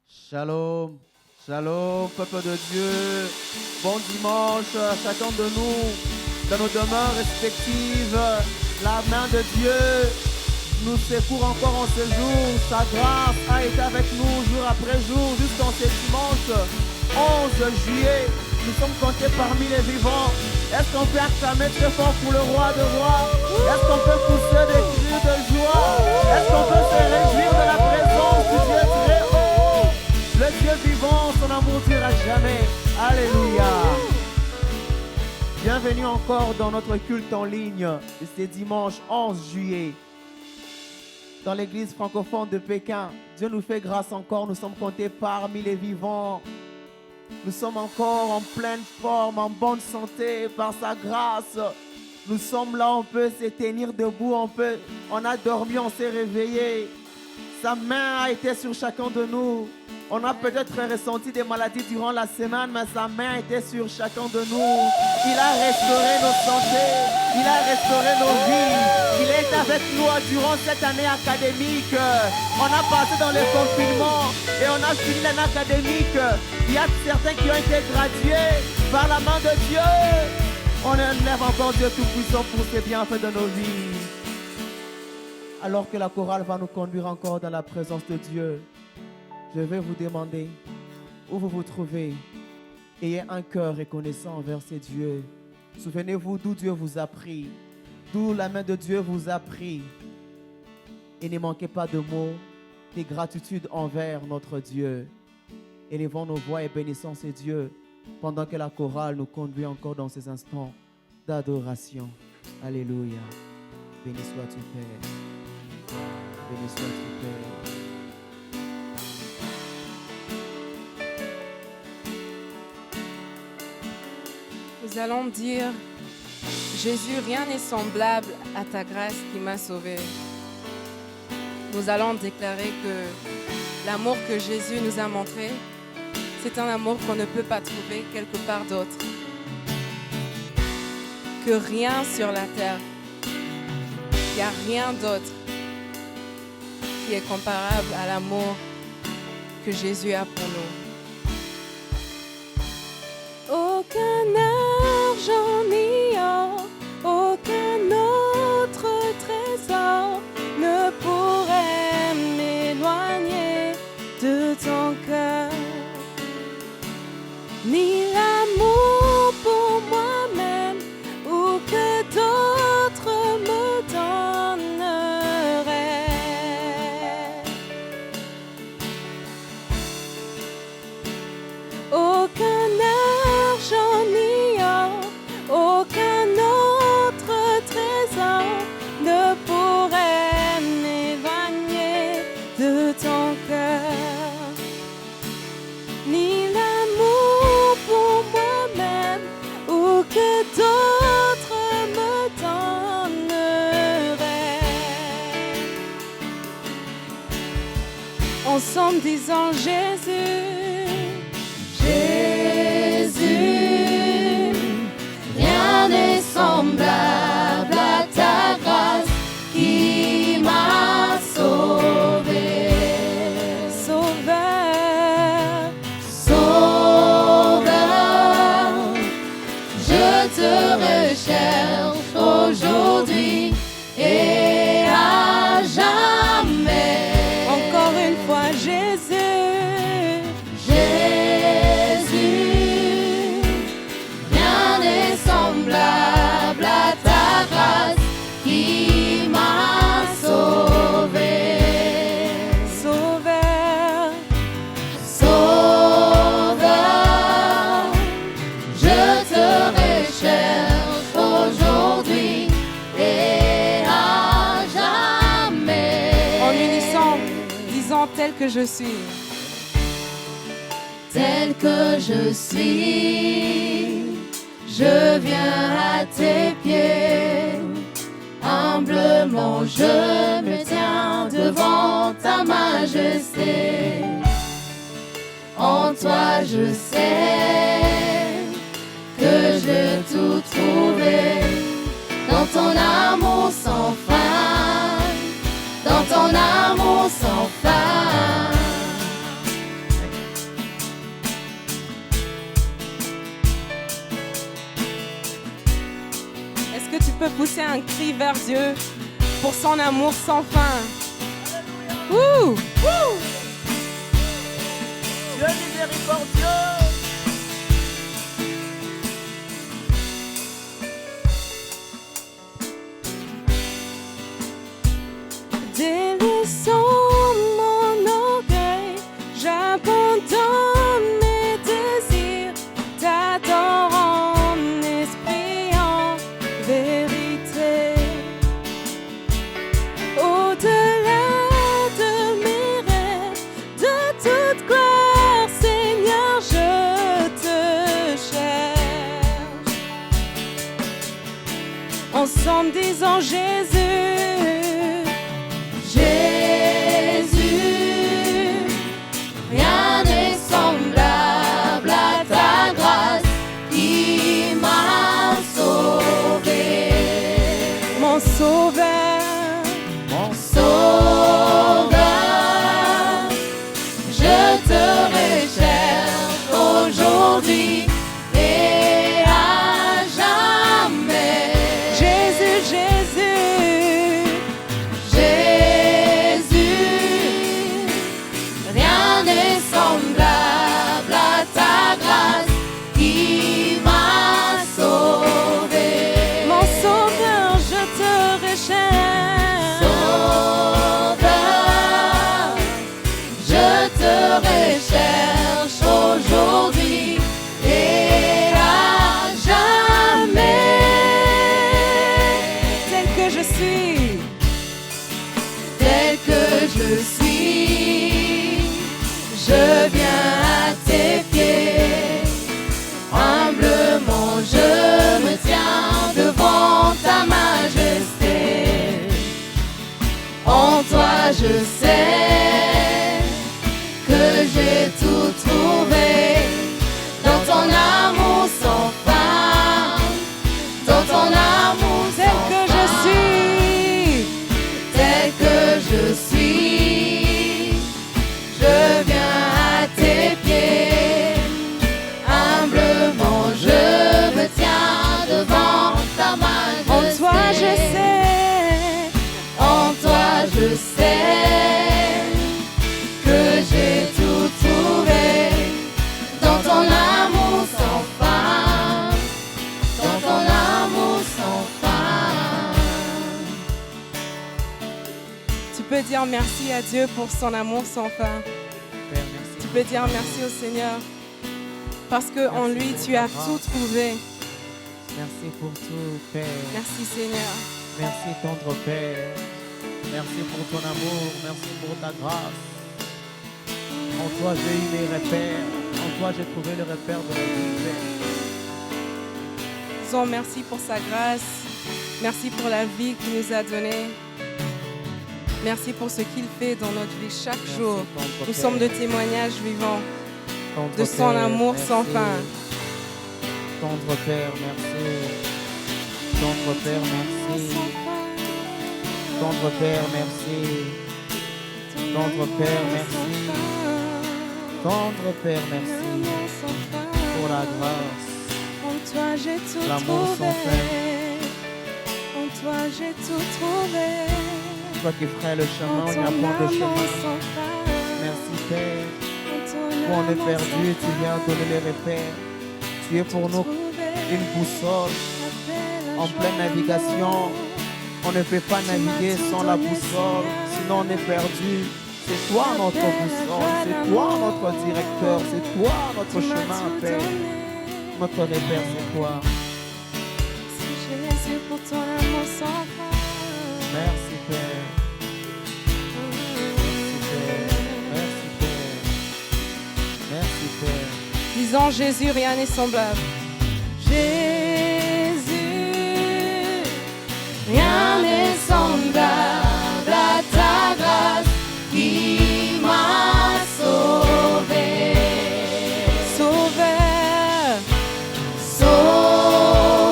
Shalom, shalom, peuple de Dieu. Bon dimanche à chacun de nous, dans nos demeures respectives. La main de Dieu nous secourt encore en ce jour. Sa grâce a été avec nous jour après jour, jusqu'en ce dimanche 11 juillet. Nous sommes comptés parmi les vivants. Est-ce qu'on peut acclamer très fort pour le roi de rois? Est-ce qu'on peut pousser des cris de joie? Est-ce qu'on peut se réjouir de la présence du Dieu très haut? Le Dieu vivant, son amour durera jamais. Alléluia. Bienvenue encore dans notre culte en ligne de ce dimanche 11 juillet. Dans l'église francophone de Pékin, Dieu nous fait grâce encore. Nous sommes comptés parmi les vivants. Nous sommes encore en pleine forme, en bonne santé par sa grâce. Nous sommes là, on peut se tenir debout, on a dormi, on s'est réveillé. Sa main a été sur chacun de nous. On a peut-être ressenti des maladies durant la semaine, mais sa main était sur chacun de nous. Il a restauré nos santé, il a restauré nos vies. Il est avec nous durant cette année académique. On a passé dans le confinement et on a fini l'année académique. Il y a certains qui ont été gradués par la main de Dieu. On élève encore Dieu Tout-Puissant pour ses bienfaits de nos vies. Alors que la chorale va nous conduire encore dans la présence de Dieu, je vais vous demander où vous vous trouvez. Ayez un cœur reconnaissant envers ces dieux. Souvenez-vous d'où Dieu vous a pris, d'où la main de Dieu vous a pris. Et ne manquez pas de mots, de gratitude envers notre Dieu. Élevons nos voix et bénissons ces dieux pendant que la chorale nous conduit encore dans ces instants d'adoration. Alléluia. Béni sois-tu, Père. Béni sois-tu, Père. Nous allons dire, Jésus, rien n'est semblable à ta grâce qui m'a sauvé. Nous allons déclarer que l'amour que Jésus nous a montré, c'est un amour qu'on ne peut pas trouver quelque part d'autre. Que rien sur la terre, il n'y a rien d'autre qui est comparable à l'amour que Jésus a pour nous. Aucun argent ni or, aucun autre trésor ne pourrait m'éloigner de ton cœur, ni l'amour pour moi-même ou que d'autres me donneraient. Aucun argent ni or, aucun autre trésor ne pourrait m'éloigner de ton cœur, ni l'amour pour moi-même ou que d'autres me donneraient. Ensemble disons Jésus. Jésus, rien n'est semblable à ta grâce qui m'a sauvé. Sauveur, Sauveur, je te recherche aujourd'hui et à jamais. encore une fois Jésus. Rien n'est semblable à ta grâce qui m'a sauvé. Sauveur, Sauveur, je te recherche aujourd'hui et à jamais. en unisson, disons tel que je suis. Tel que je suis, je viens à tes pieds. Humblement je me tiens devant ta majesté. En toi je sais que j'ai tout trouvé. Dans ton amour sans fin, dans ton amour sans fin. peut pousser un cri vers Dieu pour son amour sans fin? Ouh! Ouh! Dieu miséricordieux. Délaissant mon orgueil, j'abandonne mes désirs, t'adore en esprit, en vérité. Au-delà de mes rêves, de toute gloire, Seigneur, je te cherche. Ensemble disons Jésus. Jésus, rien n'est semblable à ta grâce qui m'a sauvé. Mon sauveur, Mon Sauveur, je te recherche aujourd'hui et à jamais. Jésus, Jésus, Jésus, rien n'est semblable à ta grâce qui m'a sauvé. mon sauveur, je te recherche. Sauveur, je te recherche aujourd'hui et à jamais. Tel que je suis, Tel que je suis, je viens à tes pieds. Humblement je me tiens devant ta majesté. En toi je sais que j'ai tout trouvé. Dans ton amour sans fin, dans ton amour tel sans que fin. je suis, Tel que je suis, je viens à tes pieds. Humblement je me tiens devant ta majesté. en toi je sais, En toi je sais que j'ai tout trouvé. Dans ton amour sans fin, dans ton amour sans fin. tu peux dire merci à Dieu pour son amour sans fin. Père, merci. Tu peux dire merci au Seigneur parce qu'en lui tu as tout trouvé. Merci pour tout, Père. Merci Seigneur. Merci, tendre Père. Merci pour ton amour. Merci pour ta grâce. En toi, j'ai eu mes repères. En toi, j'ai trouvé le repère de la vie, Père. Disons merci pour sa grâce. Merci pour la vie qu'il nous a donnée. Merci pour ce qu'il fait dans notre vie chaque Merci, jour. tendre Nous Père. sommes de témoignages vivants Tendre de son Père, amour merci. sans fin. Tendre Père, merci. Tendre Père, merci. Tendre Père, merci. Tendre Père, merci. Tendre Père, merci pour la grâce. En toi j'ai tout L'amour sans trouvé. En toi j'ai tout trouvé. Toi qui ferais le chemin, En il y a ton pas de amour chemin. sans fin. Merci Père. En ton Où on est amour perdu, sans tu viens fin. donner les repères. Tu es pour nous une boussole. En pleine navigation, on ne peut pas naviguer sans la boussole, sinon on est perdu. C'est toi notre boussole, c'est toi notre directeur, c'est toi notre chemin, Père. Notre repère, c'est toi. Merci Jésus pour ton amour sans fin. Merci Père. Merci Père. Merci Père. Disons Jésus, rien n'est semblable. Jésus, Rien n'est semblable à ta grâce qui m'a sauvé. Sauveur,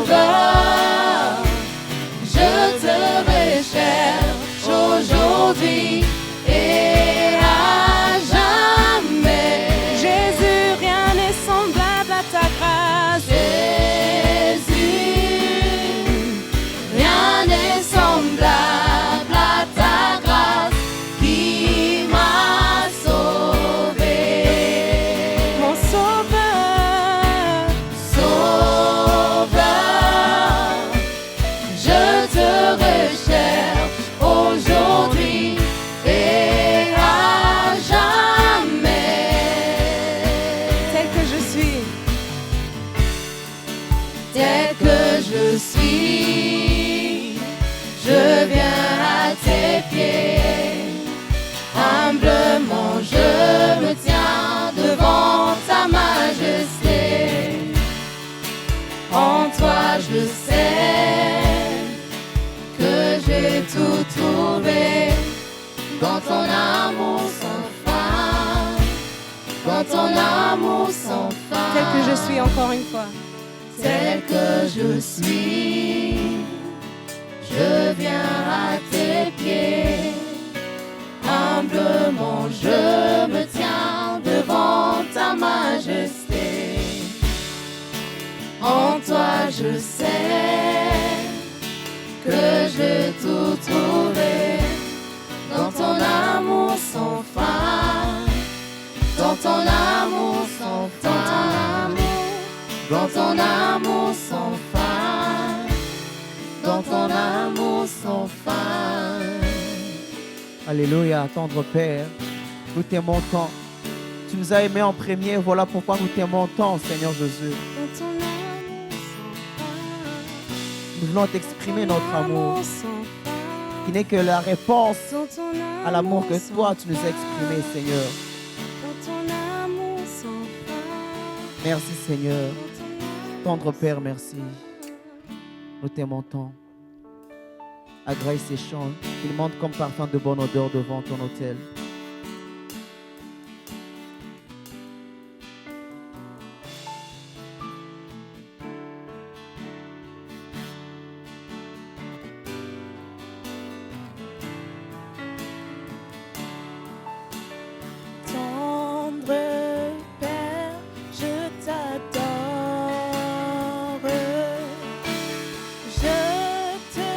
Sauveur, je te recherche aujourd'hui et à jamais. Jésus, rien n'est semblable à ta grâce. dans ton amour sans fin, dans ton amour sans fin. Tel que je suis encore une fois. Tel que je suis, je viens à tes pieds. Humblement je me tiens devant ta majesté. En toi je sais que je vais tout trouver. Dans ton amour sans fin, dans ton amour sans fin, dans ton amour sans fin, dans ton amour sans fin. Alléluia, tendre Père, nous t'aimons tant. Tu nous as aimés en premier, voilà pourquoi nous t'aimons tant, Seigneur Jésus. Dans ton amour sans fin, Nous voulons t'exprimer notre amour, sans fin, qui n'est que la réponse dans ton à l'amour que sans toi tu nous as fin, exprimé, Seigneur. dans ton amour sans fin, Merci, Seigneur. dans ton Tendre Père, merci. Nous t'aimons tant. Agrée ces chants, qu'ils montent comme parfum de bonne odeur devant ton autel. Tendre Père, je t'adore. Je te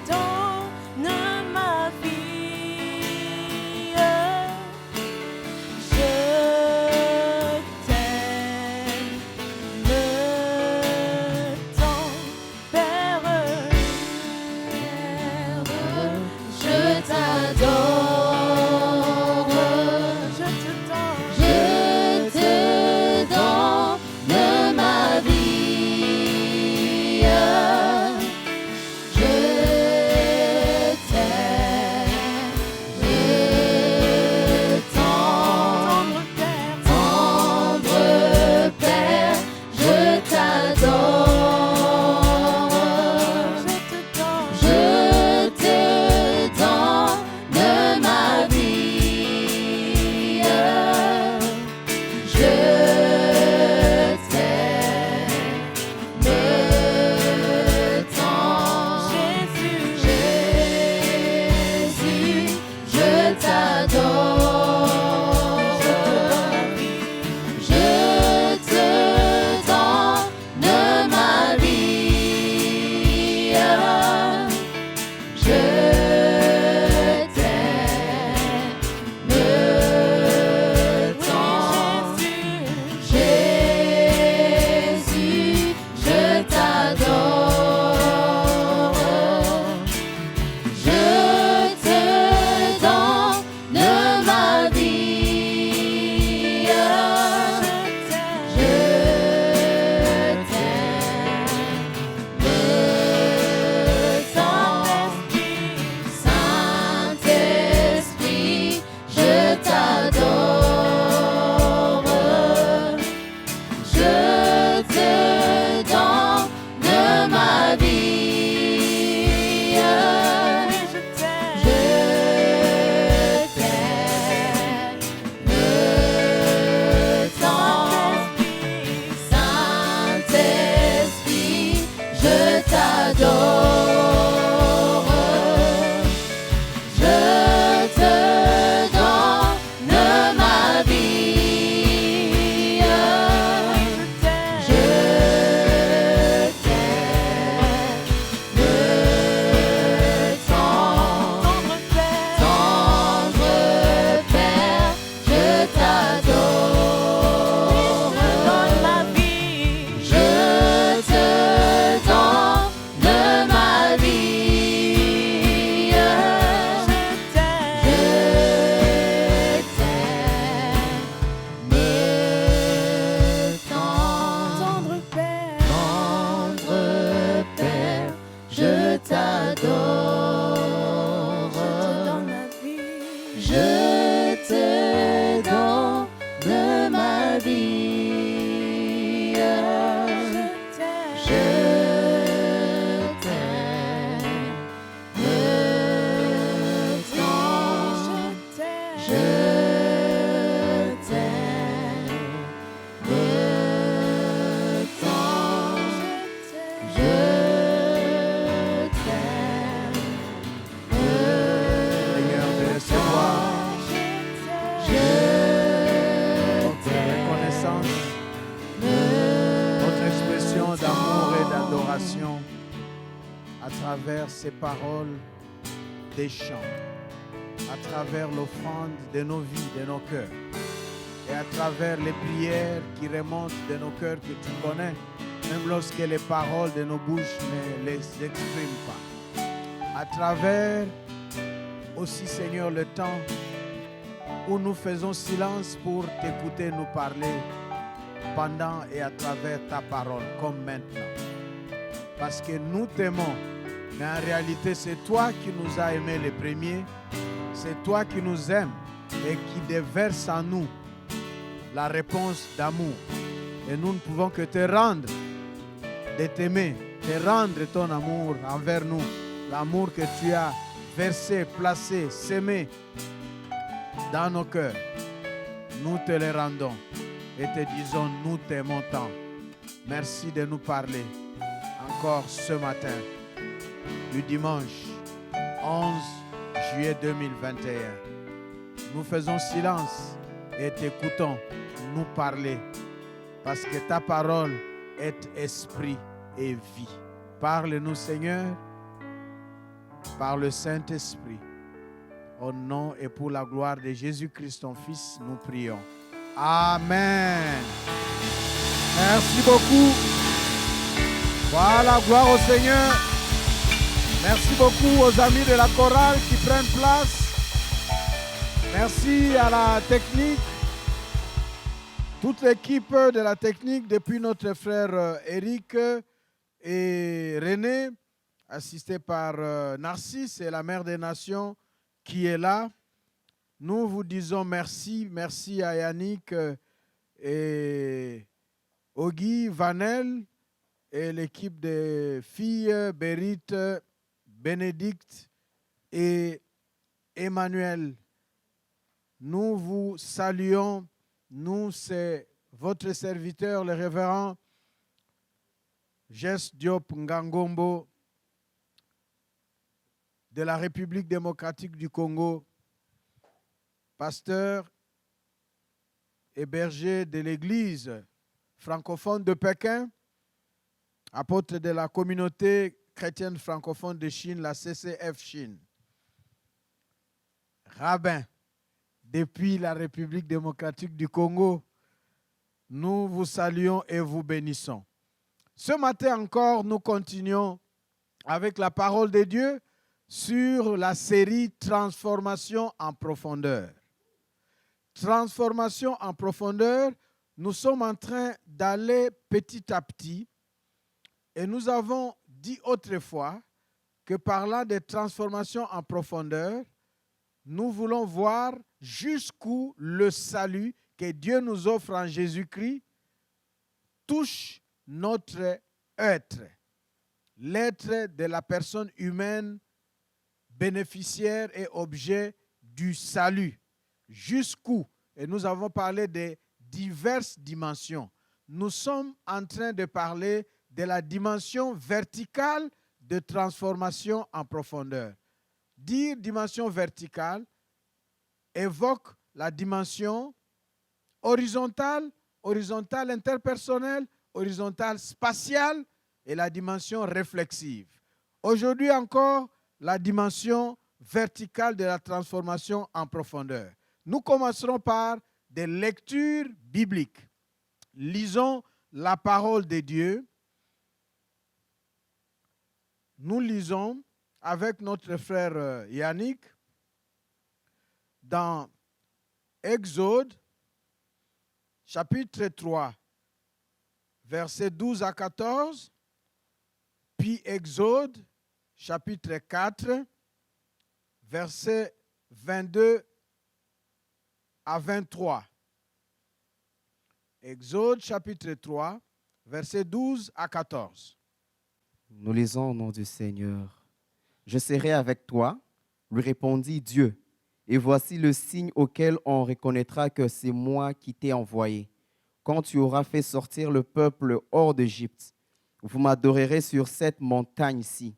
donne ma vie. Je t'aime tant, Père. Je t'adore, Je te donne. je te donne ma vie. Je t'aime, je t'aime. Tendre Père, Tendre Père, je t'adore. je te donne. Je te donne ma vie. Je t'aime tant. Jésus, Jésus, je t'adore. Je te donne ma vie. Je t'aime tant. Jésus, je t'adore. Je te donne ma vie. Je t'aime tant. Saint-Esprit, je t'adore. Je te donne ma vie. je t'aime. Je t'aime tant. Saint-Esprit, je t'adore. Je te donne ma vie. Je t'aime tant. Tendre Père, Tendre Père, je t'adore. donne ma vie. Je te donne ma vie. Je Je t'aime. t'aime tant. Tendre Père, Tendre Père, je t'adore. je te donne ma vie. Je te donne ma vie. Je Je t'aime tant. Seigneur, de recevoir notre reconnaissance, notre expression d'amour et d'adoration à travers ces paroles des chants, à travers l'offrande de nos vies, de nos cœurs, et à travers les prières qui remontent de nos cœurs que tu connais, même lorsque les paroles de nos bouches ne les expriment pas. À travers aussi, Seigneur, le temps où nous faisons silence pour t'écouter nous parler pendant et à travers ta parole, comme maintenant. Parce que nous t'aimons, mais en réalité, c'est toi qui nous as aimés les premiers, c'est toi qui nous aimes et qui déverse en nous la réponse d'amour. Et nous ne pouvons que te rendre, de t'aimer, te rendre ton amour envers nous, l'amour que tu as versé, placé, sémé dans nos cœurs. Nous te le rendons et te disons, nous t'aimons tant. Merci de nous parler encore ce matin du dimanche 11 juillet 2021. Nous faisons silence et t'écoutons nous parler parce que ta parole est esprit et vie. Parle-nous, Seigneur, par le Saint-Esprit. Au nom et pour la gloire de Jésus-Christ, ton Fils, nous prions. Amen. Merci beaucoup. Voilà, gloire au Seigneur. Merci beaucoup aux amis de la chorale qui prennent place. Merci à la technique, toute l'équipe de la technique, depuis notre frère Eric et René, assisté par Narcisse et la Mère des Nations qui est là. Nous vous disons merci. Merci à Yannick et Ogi, Vanel et l'équipe des filles, Bérit, Bénédicte et Emmanuel. Nous vous saluons. Nous, c'est votre serviteur, le révérend Jess Diop Ngangombo de la République démocratique du Congo, pasteur et berger de l'Église francophone de Pékin, apôtre de la communauté chrétienne francophone de Chine, la CCF Chine, rabbin depuis la République démocratique du Congo. Nous vous saluons et vous bénissons. Ce matin encore, nous continuons avec la parole de Dieu sur la série Transformation en profondeur. Transformation en profondeur, nous sommes en train d'aller petit à petit et nous avons dit autrefois que parlant de transformation en profondeur, nous voulons voir jusqu'où le salut que Dieu nous offre en Jésus-Christ touche notre être, l'être de la personne humaine bénéficiaire et objet du salut. Jusqu'où? Et nous avons parlé de diverses dimensions. Nous sommes en train de parler de la dimension verticale de transformation en profondeur. Dire dimension verticale évoque la dimension horizontale, horizontale interpersonnelle, horizontale spatiale et la dimension réflexive. Aujourd'hui encore, la dimension verticale de la transformation en profondeur. Nous commencerons par des lectures bibliques. Lisons la parole de Dieu. Nous lisons avec notre frère Yannick dans Exode, chapitre 3, versets 12 à 14, puis Exode, chapitre 4, versets 22 à 23. Exode, chapitre 3, versets 12 à 14. Nous lisons au nom du Seigneur. « Je serai avec toi, lui répondit Dieu, Et voici le signe auquel on reconnaîtra que c'est moi qui t'ai envoyé. Quand tu auras fait sortir le peuple hors d'Égypte, vous m'adorerez sur cette montagne-ci. »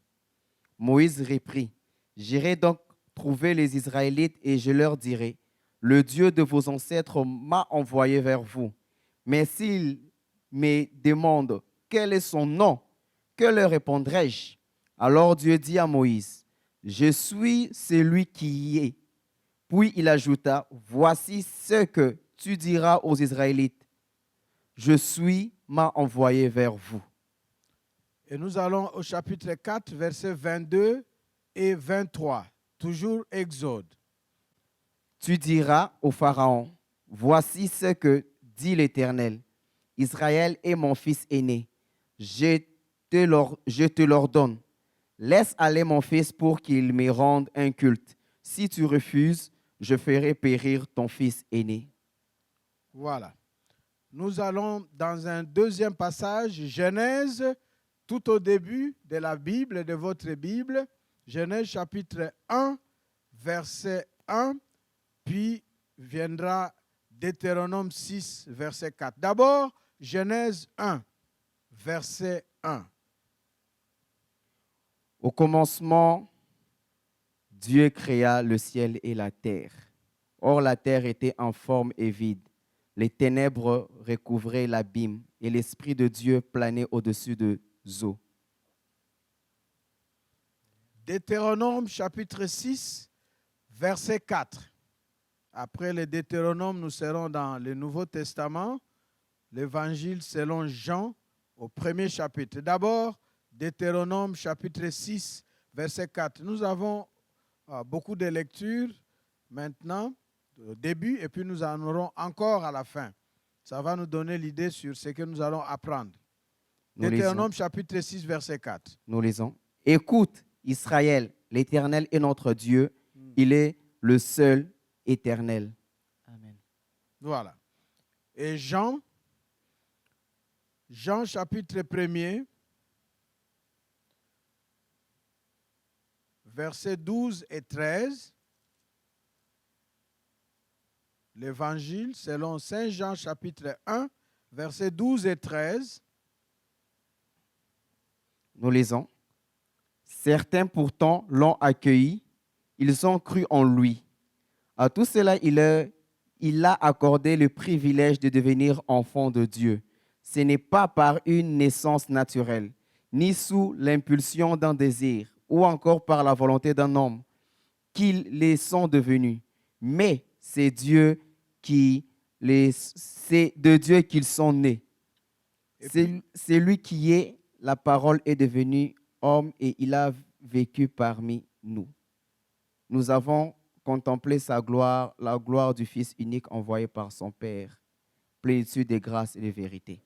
Moïse reprit, « J'irai donc trouver les Israélites et je leur dirai, « Le Dieu de vos ancêtres m'a envoyé vers vous. » Mais s'ils me demandent quel est son nom, que leur répondrai-je? Alors Dieu dit à Moïse, « Je suis celui qui y est. » Puis il ajouta, « Voici ce que tu diras aux Israélites. Je suis m'a envoyé vers vous. » Et nous allons au chapitre 4, versets 22 et 23. Toujours Exode. Tu diras au Pharaon, « Voici ce que dit l'Éternel. Israël est mon fils aîné. Je te l'ordonne. Laisse aller mon fils pour qu'il me rende un culte. Si tu refuses, je ferai périr ton fils aîné. » Voilà. Nous allons dans un deuxième passage, Genèse, tout au début de la Bible, de votre Bible. Genèse chapitre 1, verset 1, puis viendra Deutéronome 6, verset 4. D'abord, Genèse 1, verset 1. Au commencement, Dieu créa le ciel et la terre. Or, la terre était informe et vide. Les ténèbres recouvraient l'abîme et l'Esprit de Dieu planait au-dessus des eaux. Deutéronome chapitre 6, verset 4. Après le Deutéronome, nous serons dans le Nouveau Testament, l'Évangile selon Jean, au premier chapitre. D'abord, Deutéronome chapitre 6, verset 4. Nous avons beaucoup de lectures maintenant, au début, et puis nous en aurons encore à la fin. Ça va nous donner l'idée sur ce que nous allons apprendre. Deutéronome chapitre 6, verset 4. Nous lisons. « Écoute, Israël, l'Éternel est notre Dieu. Il est le seul éternel. » Amen. Voilà. Et Jean chapitre 1er, versets 12 et 13. L'Évangile selon Saint Jean chapitre 1, versets 12 et 13. Nous lisons. « Certains pourtant l'ont accueilli, ils ont cru en lui. À tout cela, il a accordé le privilège de devenir enfant de Dieu. Ce n'est pas par une naissance naturelle, ni sous l'impulsion d'un désir, ou encore par la volonté d'un homme, qu'ils les sont devenus, mais c'est de Dieu qu'ils sont nés. C'est lui qui est, la parole est devenue homme et il a vécu parmi nous. Nous avons contemplé sa gloire, la gloire du Fils unique envoyé par son Père, plénitude de grâce et de vérité.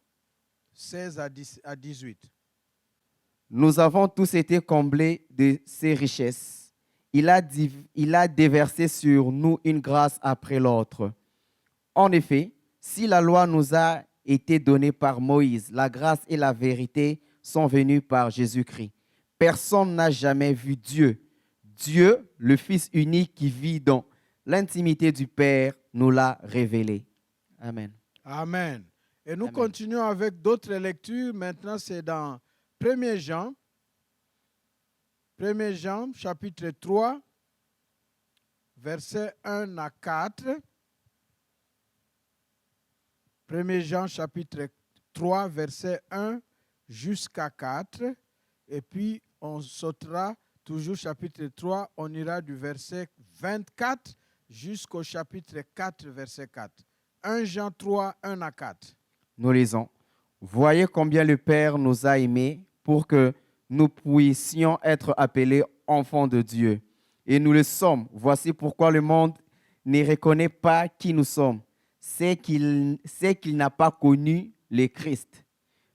16 à 18. Nous avons tous été comblés de ses richesses. Il a déversé sur nous une grâce après l'autre. En effet, si la loi nous a été donnée par Moïse, la grâce et la vérité sont venues par Jésus-Christ. Personne n'a jamais vu Dieu. Dieu, le Fils unique qui vit dans l'intimité du Père, nous l'a révélé. Amen. Amen. Et nous Amen. continuons avec d'autres lectures. Maintenant, c'est dans 1 Jean. 1 Jean, chapitre 3, versets 1 à 4. 1 Jean, chapitre 3, verset 1 jusqu'à 4. Et puis, on sautera toujours chapitre 3. On ira du verset 24 jusqu'au chapitre 4, verset 4. 1 Jean 3, 1 à 4. Nous lisons. Voyez combien le Père nous a aimés pour que nous puissions être appelés enfants de Dieu. Et nous le sommes. Voici pourquoi le monde ne reconnaît pas qui nous sommes. C'est qu'il n'a pas connu le Christ.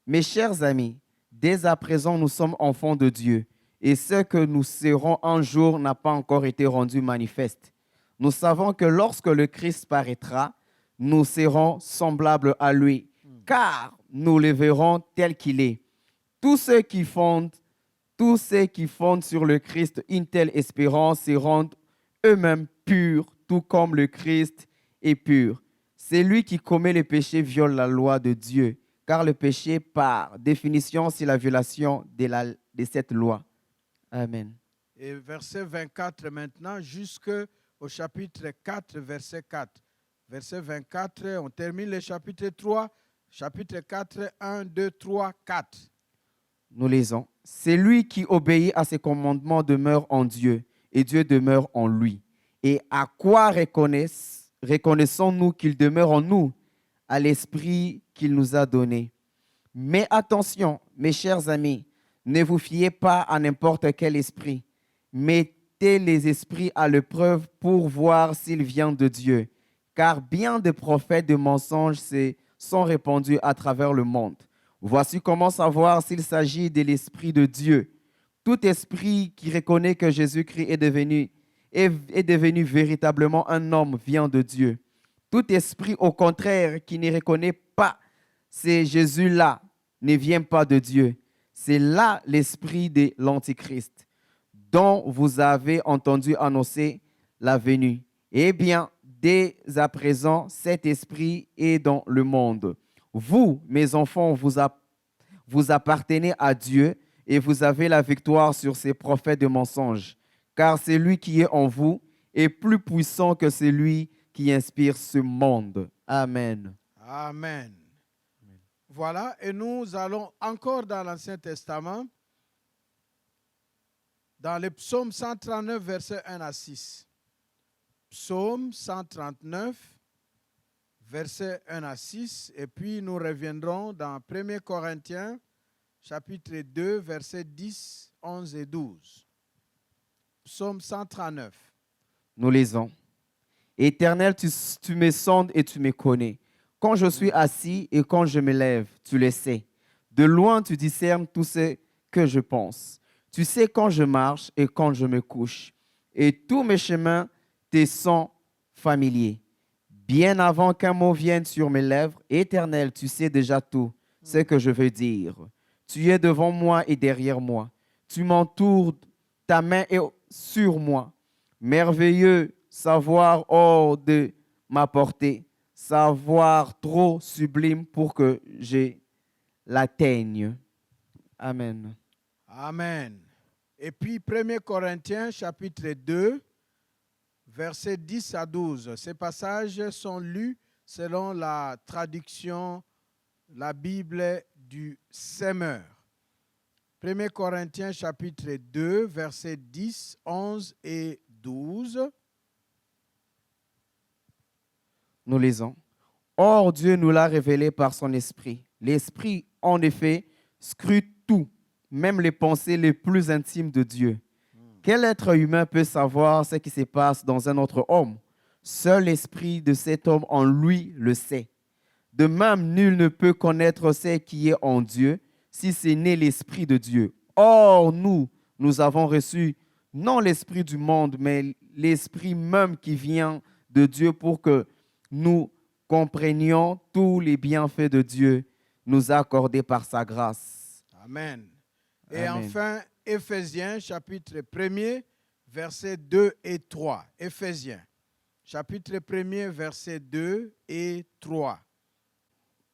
Mes chers amis, dès à présent, nous sommes enfants de Dieu. Et ce que nous serons un jour n'a pas encore été rendu manifeste. Nous savons que lorsque le Christ paraîtra, nous serons semblables à lui, car nous le verrons tel qu'il est. Tous ceux qui fondent sur le Christ une telle espérance se rendent eux-mêmes purs tout comme le Christ est pur. Celui qui commet le péché viole la loi de Dieu, car le péché, par définition, c'est la violation de cette loi. Amen. Et verset 24 maintenant, jusqu'au chapitre 4, verset 4. Verset 24, on termine le chapitre 3, chapitre 4, 1, 2, 3, 4. Nous lisons. Celui qui obéit à ses commandements demeure en Dieu, et Dieu demeure en lui. Et à quoi reconnaissons-nous qu'il demeure en nous? À l'esprit qu'il nous a donné. Mais attention, mes chers amis, ne vous fiez pas à n'importe quel esprit. Mettez les esprits à l'épreuve pour voir s'ils viennent de Dieu. Car bien des prophètes de mensonges se sont répandus à travers le monde. Voici comment savoir s'il s'agit de l'Esprit de Dieu. Tout esprit qui reconnaît que Jésus-Christ est devenu véritablement un homme vient de Dieu. Tout esprit, au contraire, qui ne reconnaît pas ce Jésus-là, ne vient pas de Dieu. C'est là l'esprit de l'Antichrist, dont vous avez entendu annoncer la venue. Eh bien, dès à présent, cet esprit est dans le monde. Vous, mes enfants, vous appartenez à Dieu et vous avez la victoire sur ces prophètes de mensonges. Car celui qui est en vous est plus puissant que celui qui inspire ce monde. Amen. Amen. Voilà, et nous allons encore dans l'Ancien Testament, dans le psaume 139, versets 1 à 6. Psaume 139, versets 1 à 6, et puis nous reviendrons dans 1 Corinthiens, chapitre 2, versets 10, 11 et 12. Psaume 139. Nous lisons. Éternel, tu me sondes et tu me connais. Quand je suis assis et quand je me lève, tu le sais. De loin, tu discernes tout ce que je pense. Tu sais quand je marche et quand je me couche. Et tous mes chemins te sont familiers. Bien avant qu'un mot vienne sur mes lèvres, Éternel, tu sais déjà tout ce que je veux dire. Tu es devant moi et derrière moi. Tu m'entoures, ta main est sur moi. Merveilleux savoir hors de ma portée, savoir trop sublime pour que je l'atteigne. Amen. Amen. Et puis 1 Corinthiens, chapitre 2, versets 10 à 12. Ces passages sont lus selon la traduction, la Bible du Semeur. 1 Corinthiens, chapitre 2, versets 10, 11 et 12. Nous lisons. Or, Dieu nous l'a révélé par son esprit. L'esprit, en effet, scrute tout, même les pensées les plus intimes de Dieu. Quel être humain peut savoir ce qui se passe dans un autre homme? Seul l'esprit de cet homme en lui le sait. De même, nul ne peut connaître ce qui est en Dieu si ce n'est l'esprit de Dieu. Or, nous avons reçu non l'esprit du monde, mais l'esprit même qui vient de Dieu pour que nous comprenions tous les bienfaits de Dieu nous accordés par sa grâce. Amen. Et Amen. enfin, Éphésiens, chapitre 1er, versets 2 et 3. Éphésiens, chapitre 1er, versets 2 et 3.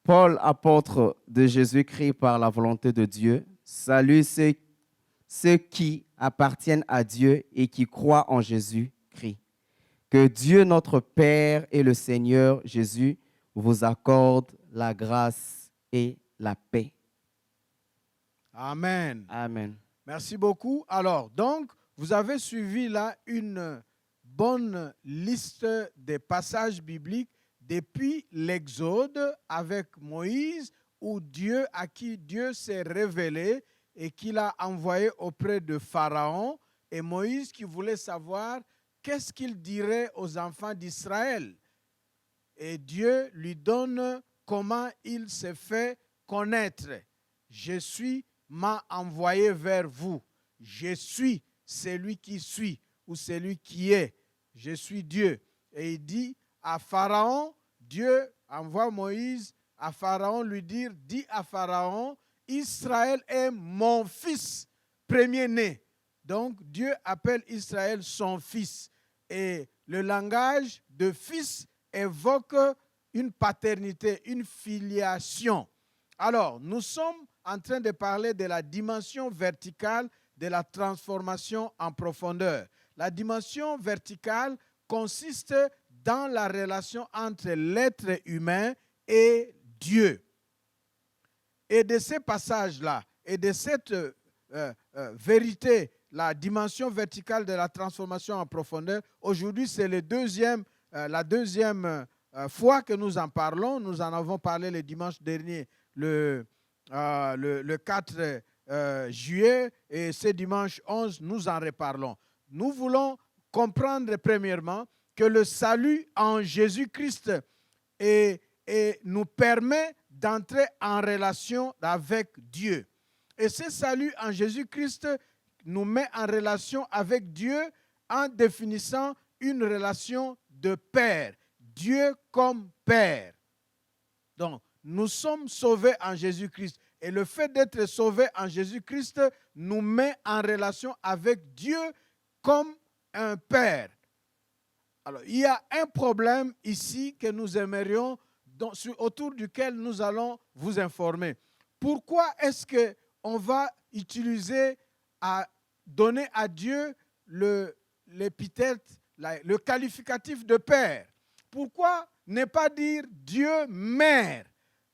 Paul, apôtre de Jésus-Christ par la volonté de Dieu, salue ceux qui appartiennent à Dieu et qui croient en Jésus-Christ. Que Dieu notre Père et le Seigneur Jésus vous accordent la grâce et la paix. Amen. Amen. Merci beaucoup. Alors, donc, vous avez suivi là une bonne liste des passages bibliques depuis l'Exode avec Moïse, à qui Dieu s'est révélé et qu'il a envoyé auprès de Pharaon. Et Moïse qui voulait savoir qu'est-ce qu'il dirait aux enfants d'Israël. Et Dieu lui donne comment il s'est fait connaître. Je suis m'a envoyé vers vous. Je suis celui qui suis ou celui qui est. Je suis Dieu. Et il dit à Pharaon, Dieu envoie Moïse à Pharaon lui dire, dis à Pharaon, Israël est mon fils premier-né. Donc Dieu appelle Israël son fils. Et le langage de fils évoque une paternité, une filiation. Alors, nous sommes en train de parler de la dimension verticale de la transformation en profondeur. La dimension verticale consiste dans la relation entre l'être humain et Dieu. Et de ces passages-là, et de cette vérité, la dimension verticale de la transformation en profondeur, aujourd'hui, c'est la deuxième fois que nous en parlons. Nous en avons parlé le dimanche dernier, le 4 juillet, et ce dimanche 11, nous en reparlons. Nous voulons comprendre premièrement que le salut en Jésus-Christ nous permet d'entrer en relation avec Dieu. Et ce salut en Jésus-Christ nous met en relation avec Dieu en définissant une relation de père. Dieu comme père. Donc, nous sommes sauvés en Jésus-Christ. Et le fait d'être sauvés en Jésus-Christ nous met en relation avec Dieu comme un père. Alors, il y a un problème ici que nous aimerions, autour duquel nous allons vous informer. Pourquoi est-ce qu'on va utiliser à donner à Dieu l'épithète, le qualificatif de père? Pourquoi ne pas dire Dieu mère?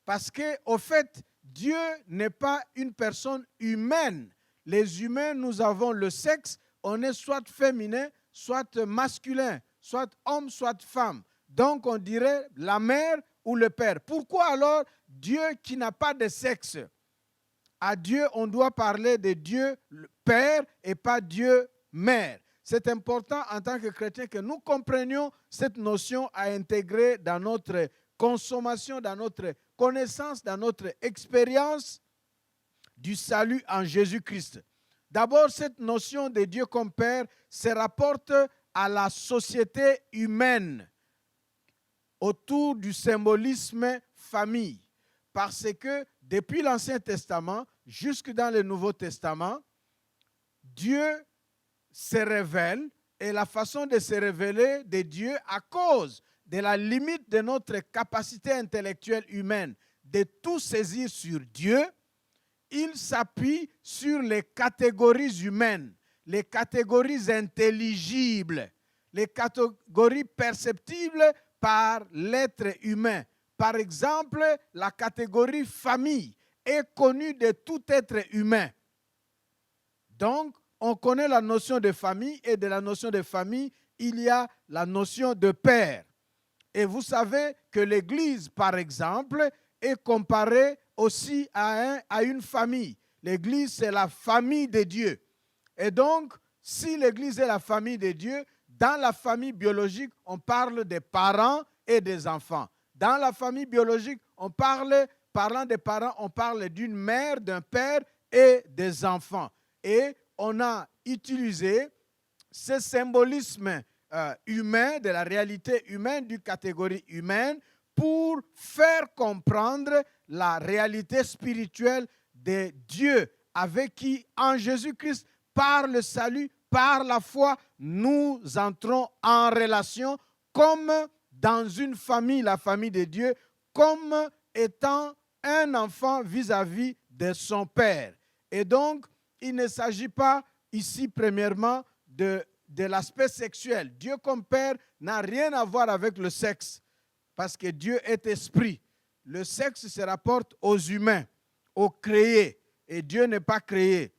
Parce qu'au fait, Dieu n'est pas une personne humaine. Les humains, nous avons le sexe, on est soit féminin, soit masculin, soit homme, soit femme. Donc on dirait la mère ou le père. Pourquoi alors Dieu qui n'a pas de sexe? À Dieu, on doit parler de Dieu père et pas Dieu mère. C'est important en tant que chrétien que nous comprenions cette notion à intégrer dans notre consommation, dans notre connaissance, dans notre expérience du salut en Jésus-Christ. D'abord, cette notion de Dieu comme Père se rapporte à la société humaine autour du symbolisme famille. Parce que depuis l'Ancien Testament jusque dans le Nouveau Testament, Dieu se révèle, et la façon de se révéler de Dieu à cause de la limite de notre capacité intellectuelle humaine de tout saisir sur Dieu, il s'appuie sur les catégories humaines, les catégories intelligibles, les catégories perceptibles par l'être humain. Par exemple, la catégorie famille est connue de tout être humain. Donc, on connaît la notion de famille, et de la notion de famille, il y a la notion de père. Et vous savez que l'Église, par exemple, est comparée aussi à une famille. L'Église, c'est la famille de Dieu. Et donc, si l'Église est la famille de Dieu, dans la famille biologique, on parle des parents et des enfants. Dans la famille biologique, parlant des parents, on parle d'une mère, d'un père et des enfants. Et on a utilisé ce symbolisme humain, de la réalité humaine, d'une catégorie humaine, pour faire comprendre la réalité spirituelle de Dieu, avec qui, en Jésus-Christ, par le salut, par la foi, nous entrons en relation comme dans une famille, la famille de Dieu, comme étant un enfant vis-à-vis de son père. Et donc, il ne s'agit pas ici, premièrement, de l'aspect sexuel. Dieu comme Père n'a rien à voir avec le sexe, parce que Dieu est esprit. Le sexe se rapporte aux humains, aux créés, et Dieu n'est pas créé.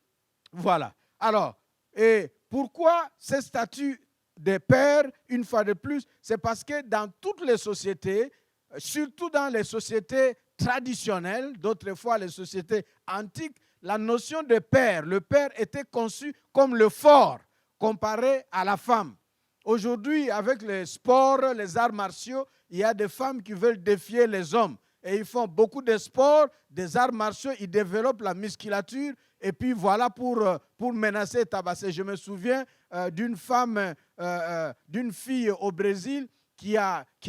Voilà. Alors, et pourquoi ce statut de père, une fois de plus, c'est parce que dans toutes les sociétés, surtout dans les sociétés traditionnelles, d'autres fois les sociétés antiques, la notion de père, le père était conçu comme le fort, comparé à la femme. Aujourd'hui, avec les sports, les arts martiaux, il y a des femmes qui veulent défier les hommes. Et ils font beaucoup de sports, des arts martiaux, ils développent la musculature, et puis voilà pour menacer et tabasser. Je me souviens d'une fille au Brésil qui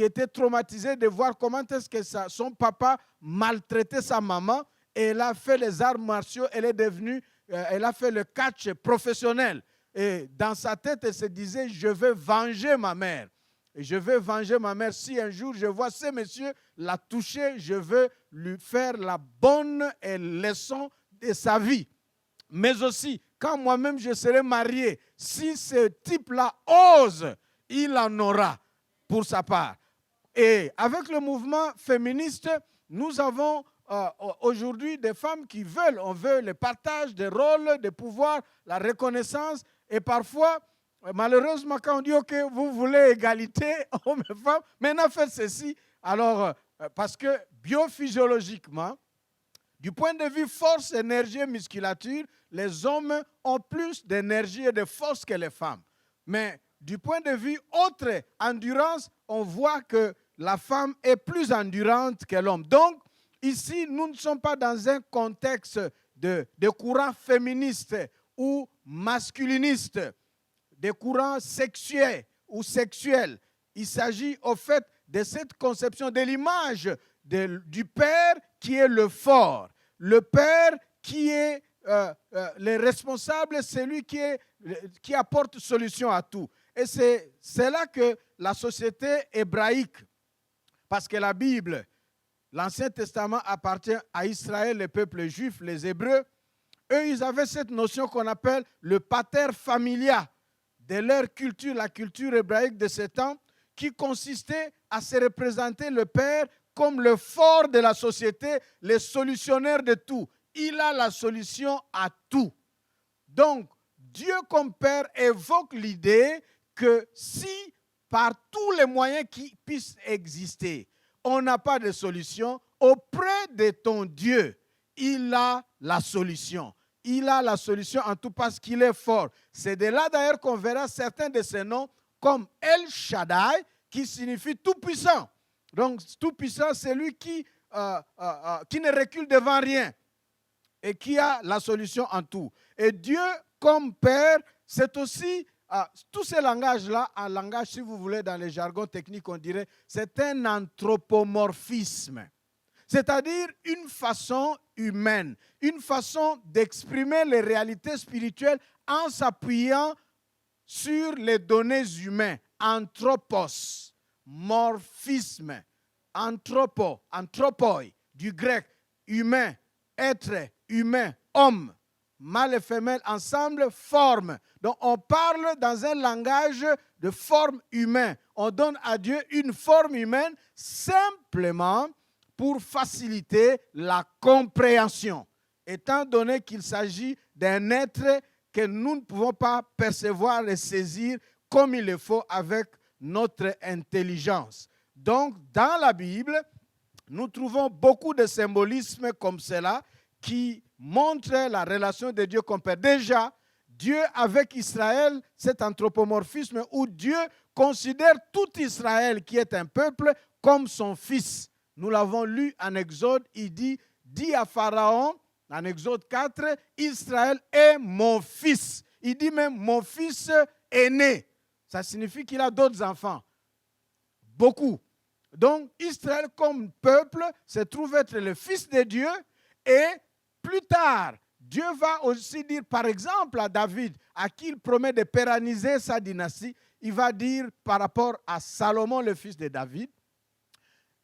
était traumatisée de voir comment est-ce que son papa maltraitait sa maman, et elle a fait les arts martiaux, elle a fait le catch professionnel. Et dans sa tête, elle se disait, je vais venger ma mère. Et je veux venger ma mère. Si un jour je vois ce monsieur la toucher, je veux lui faire la bonne leçon de sa vie. Mais aussi, quand moi-même je serai marié, si ce type-là ose, il en aura pour sa part. Et avec le mouvement féministe, nous avons aujourd'hui des femmes qui veulent, on veut le partage des rôles, des pouvoirs, la reconnaissance. Et parfois, malheureusement, quand on dit, OK, vous voulez égalité, hommes et femmes, maintenant faites ceci. Alors, parce que biophysiologiquement, du point de vue force, énergie et musculature, les hommes ont plus d'énergie et de force que les femmes. Mais du point de vue autre, endurance, on voit que la femme est plus endurante que l'homme. Donc, ici, nous ne sommes pas dans un contexte de courants féministes ou masculinistes, des courants sexuels ou sexuels. Il s'agit au fait de cette conception de l'image du Père qui est le fort, le Père qui est le responsable, celui qui apporte solution à tout. Et c'est là que la société hébraïque, parce que la Bible, l'Ancien Testament appartient à Israël, le peuple juif, les Hébreux, eux, ils avaient cette notion qu'on appelle le pater familia de leur culture, la culture hébraïque de ce temps, qui consistait à se représenter le Père comme le fort de la société, le solutionnaire de tout. Il a la solution à tout. Donc, Dieu comme Père évoque l'idée que si, par tous les moyens qui puissent exister, on n'a pas de solution, auprès de ton Dieu, il a la solution. Il a la solution en tout parce qu'il est fort. C'est de là d'ailleurs qu'on verra certains de ces noms comme El Shaddai, qui signifie tout-puissant. Donc, tout-puissant, c'est lui qui ne recule devant rien et qui a la solution en tout. Et Dieu, comme Père, c'est aussi, tous ces langages-là, un langage, si vous voulez, dans les jargons techniques, on dirait, c'est un anthropomorphisme. C'est-à-dire une façon humaine, une façon d'exprimer les réalités spirituelles en s'appuyant sur les données humaines. Anthropos, morphisme, anthropoi, du grec, humain, être, humain, homme, mâle et femelle ensemble, forme. Donc on parle dans un langage de forme humaine. On donne à Dieu une forme humaine simplement pour faciliter la compréhension, étant donné qu'il s'agit d'un être que nous ne pouvons pas percevoir et saisir comme il le faut avec notre intelligence. Donc, dans la Bible, nous trouvons beaucoup de symbolismes comme cela qui montrent la relation de Dieu comme Père. Déjà, Dieu avec Israël, cet anthropomorphisme où Dieu considère tout Israël qui est un peuple comme son fils. Nous l'avons lu en Exode, il dit à Pharaon, en Exode 4, Israël est mon fils. Il dit même mon fils aîné. Ça signifie qu'il a d'autres enfants. Beaucoup. Donc, Israël comme peuple se trouve être le fils de Dieu et plus tard, Dieu va aussi dire, par exemple, à David, à qui il promet de pérenniser sa dynastie, il va dire par rapport à Salomon, le fils de David,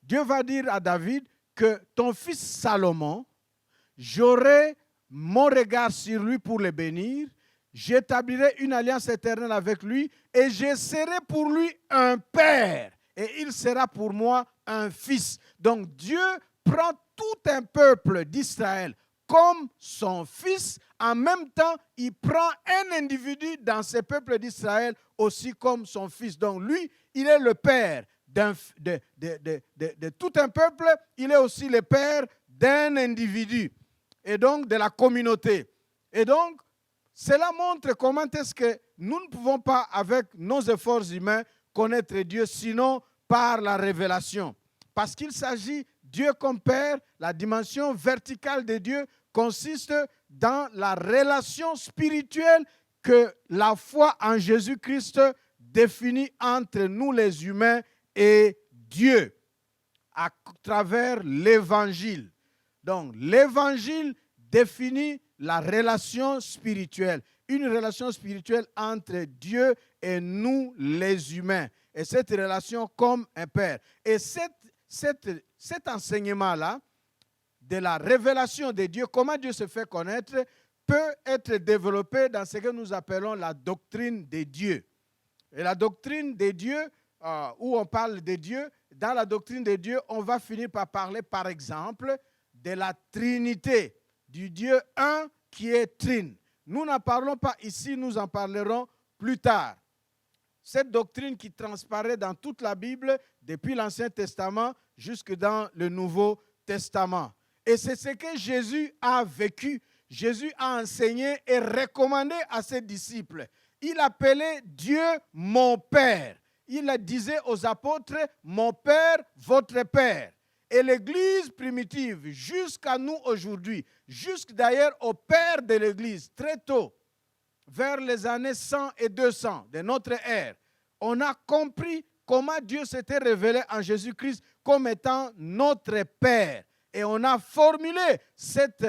Dieu va dire à David que ton fils Salomon, j'aurai mon regard sur lui pour le bénir, j'établirai une alliance éternelle avec lui et je serai pour lui un père et il sera pour moi un fils. Donc Dieu prend tout un peuple d'Israël comme son fils. En même temps, il prend un individu dans ce peuple d'Israël aussi comme son fils. Donc lui, il est le père de tout un peuple. Il est aussi le père d'un individu et donc de la communauté. Et donc, cela montre comment est-ce que nous ne pouvons pas, avec nos efforts humains, connaître Dieu, sinon par la révélation. Parce qu'il s'agit, Dieu comme Père, la dimension verticale de Dieu consiste dans la relation spirituelle que la foi en Jésus-Christ définit entre nous les humains et Dieu à travers l'Évangile. Donc, l'Évangile définit la relation spirituelle, une relation spirituelle entre Dieu et nous les humains. et cette relation comme un père. Et cet enseignement-là, de la révélation de Dieu, comment Dieu se fait connaître, peut être développé dans ce que nous appelons la doctrine de Dieu. Et la doctrine de Dieu, où on parle de Dieu, dans la doctrine de Dieu, on va finir par parler, par exemple, de la Trinité, du Dieu un qui est trine. Nous n'en parlons pas ici, nous en parlerons plus tard. Cette doctrine qui transparaît dans toute la Bible, depuis l'Ancien Testament jusque dans le Nouveau Testament. Et c'est ce que Jésus a vécu. Jésus a enseigné et recommandé à ses disciples. Il appelait Dieu mon Père. Il disait aux apôtres, mon Père, votre Père. Et l'Église primitive, jusqu'à nous aujourd'hui, jusque d'ailleurs au Père de l'Église, très tôt, vers les années 100 et 200 de notre ère, on a compris comment Dieu s'était révélé en Jésus-Christ comme étant notre Père. Et on a formulé cette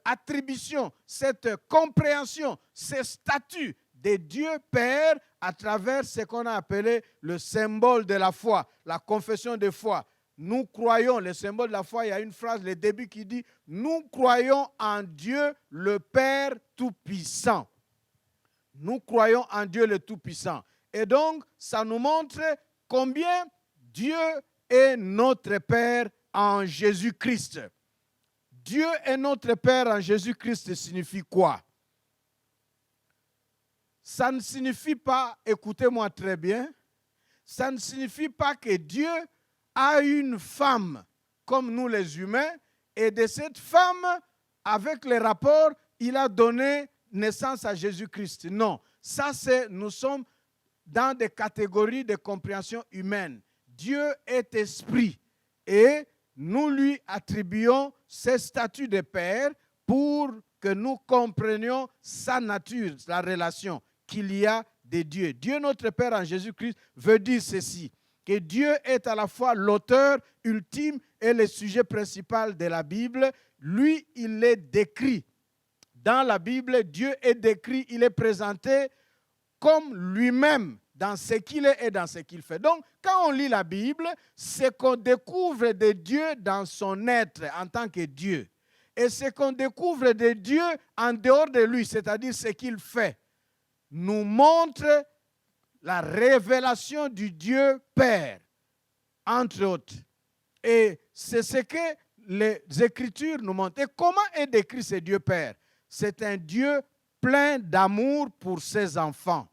attribution, cette compréhension, ce statut de Dieu Père à travers ce qu'on a appelé le symbole de la foi, la confession de foi. Nous croyons, le symbole de la foi, il y a une phrase, le début qui dit « Nous croyons en Dieu le Père Tout-Puissant ». Nous croyons en Dieu le Tout-Puissant. Et donc, ça nous montre combien Dieu est notre Père en Jésus-Christ. Dieu est notre Père en Jésus-Christ signifie quoi? Ça ne signifie pas, écoutez-moi très bien, ça ne signifie pas que Dieu a une femme comme nous les humains et de cette femme, avec les rapports, il a donné naissance à Jésus-Christ. Non, ça c'est, nous sommes dans des catégories de compréhension humaine. Dieu est esprit et nous lui attribuons ce statut de Père pour que nous comprenions sa nature, la relation qu'il y a de Dieu. Dieu notre Père en Jésus-Christ veut dire ceci, que Dieu est à la fois l'auteur ultime et le sujet principal de la Bible. Lui, il est décrit. Dans la Bible, Dieu est décrit, il est présenté comme lui-même dans ce qu'il est et dans ce qu'il fait. Donc, quand on lit la Bible, c'est qu'on découvre de Dieu dans son être en tant que Dieu. Et ce qu'on découvre de Dieu en dehors de lui, c'est-à-dire ce qu'il fait, nous montre la révélation du Dieu Père, entre autres. Et c'est ce que les Écritures nous montrent. Et comment est décrit ce Dieu Père? C'est un Dieu plein d'amour pour ses enfants.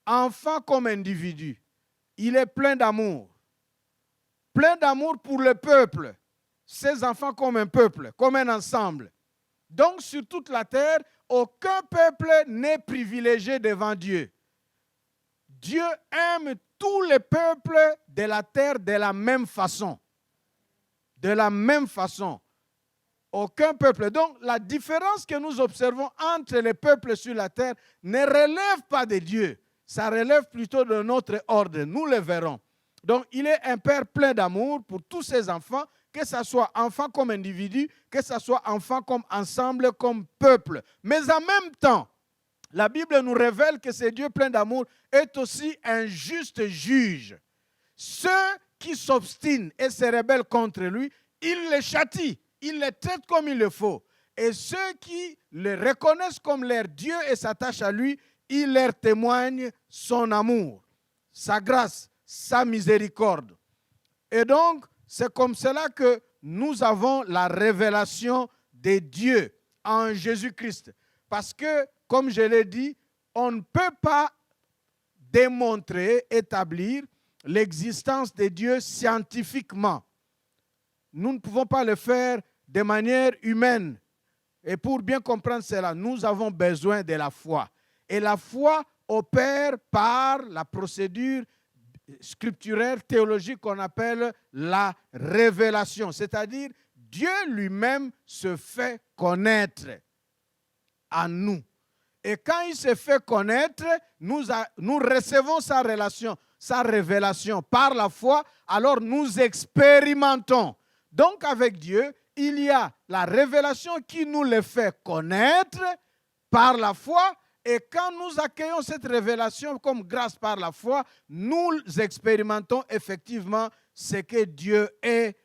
Enfant comme individu, il est plein d'amour. Plein d'amour pour le peuple. Ses enfants comme un peuple, comme un ensemble. Donc sur toute la terre, aucun peuple n'est privilégié devant Dieu. Dieu aime tous les peuples de la terre de la même façon. De la même façon. Aucun peuple. Donc, la différence que nous observons entre les peuples sur la terre ne relève pas de Dieu. Ça relève plutôt de notre ordre. Nous le verrons. Donc, il est un Père plein d'amour pour tous ses enfants, que ce soit enfants comme individus, que ce soit enfants comme ensemble, comme peuple. Mais en même temps, la Bible nous révèle que ce Dieu plein d'amour est aussi un juste juge. Ceux qui s'obstinent et se rebellent contre lui, il les châtie. Il les traite comme il le faut. Et ceux qui le reconnaissent comme leur Dieu et s'attachent à lui, il leur témoigne son amour, sa grâce, sa miséricorde. Et donc, c'est comme cela que nous avons la révélation de Dieu en Jésus-Christ. Parce que, comme je l'ai dit, on ne peut pas démontrer, établir l'existence de Dieu scientifiquement. Nous ne pouvons pas le faire de manière humaine. Et pour bien comprendre cela, nous avons besoin de la foi. Et la foi opère par la procédure scripturaire, théologique qu'on appelle la révélation. C'est-à-dire, Dieu lui-même se fait connaître à nous. Et quand il se fait connaître, nous recevons sa relation, sa révélation par la foi, alors nous expérimentons. Donc avec Dieu, il y a la révélation qui nous le fait connaître par la foi Et quand nous accueillons cette révélation comme grâce par la foi, nous expérimentons effectivement ce que Dieu est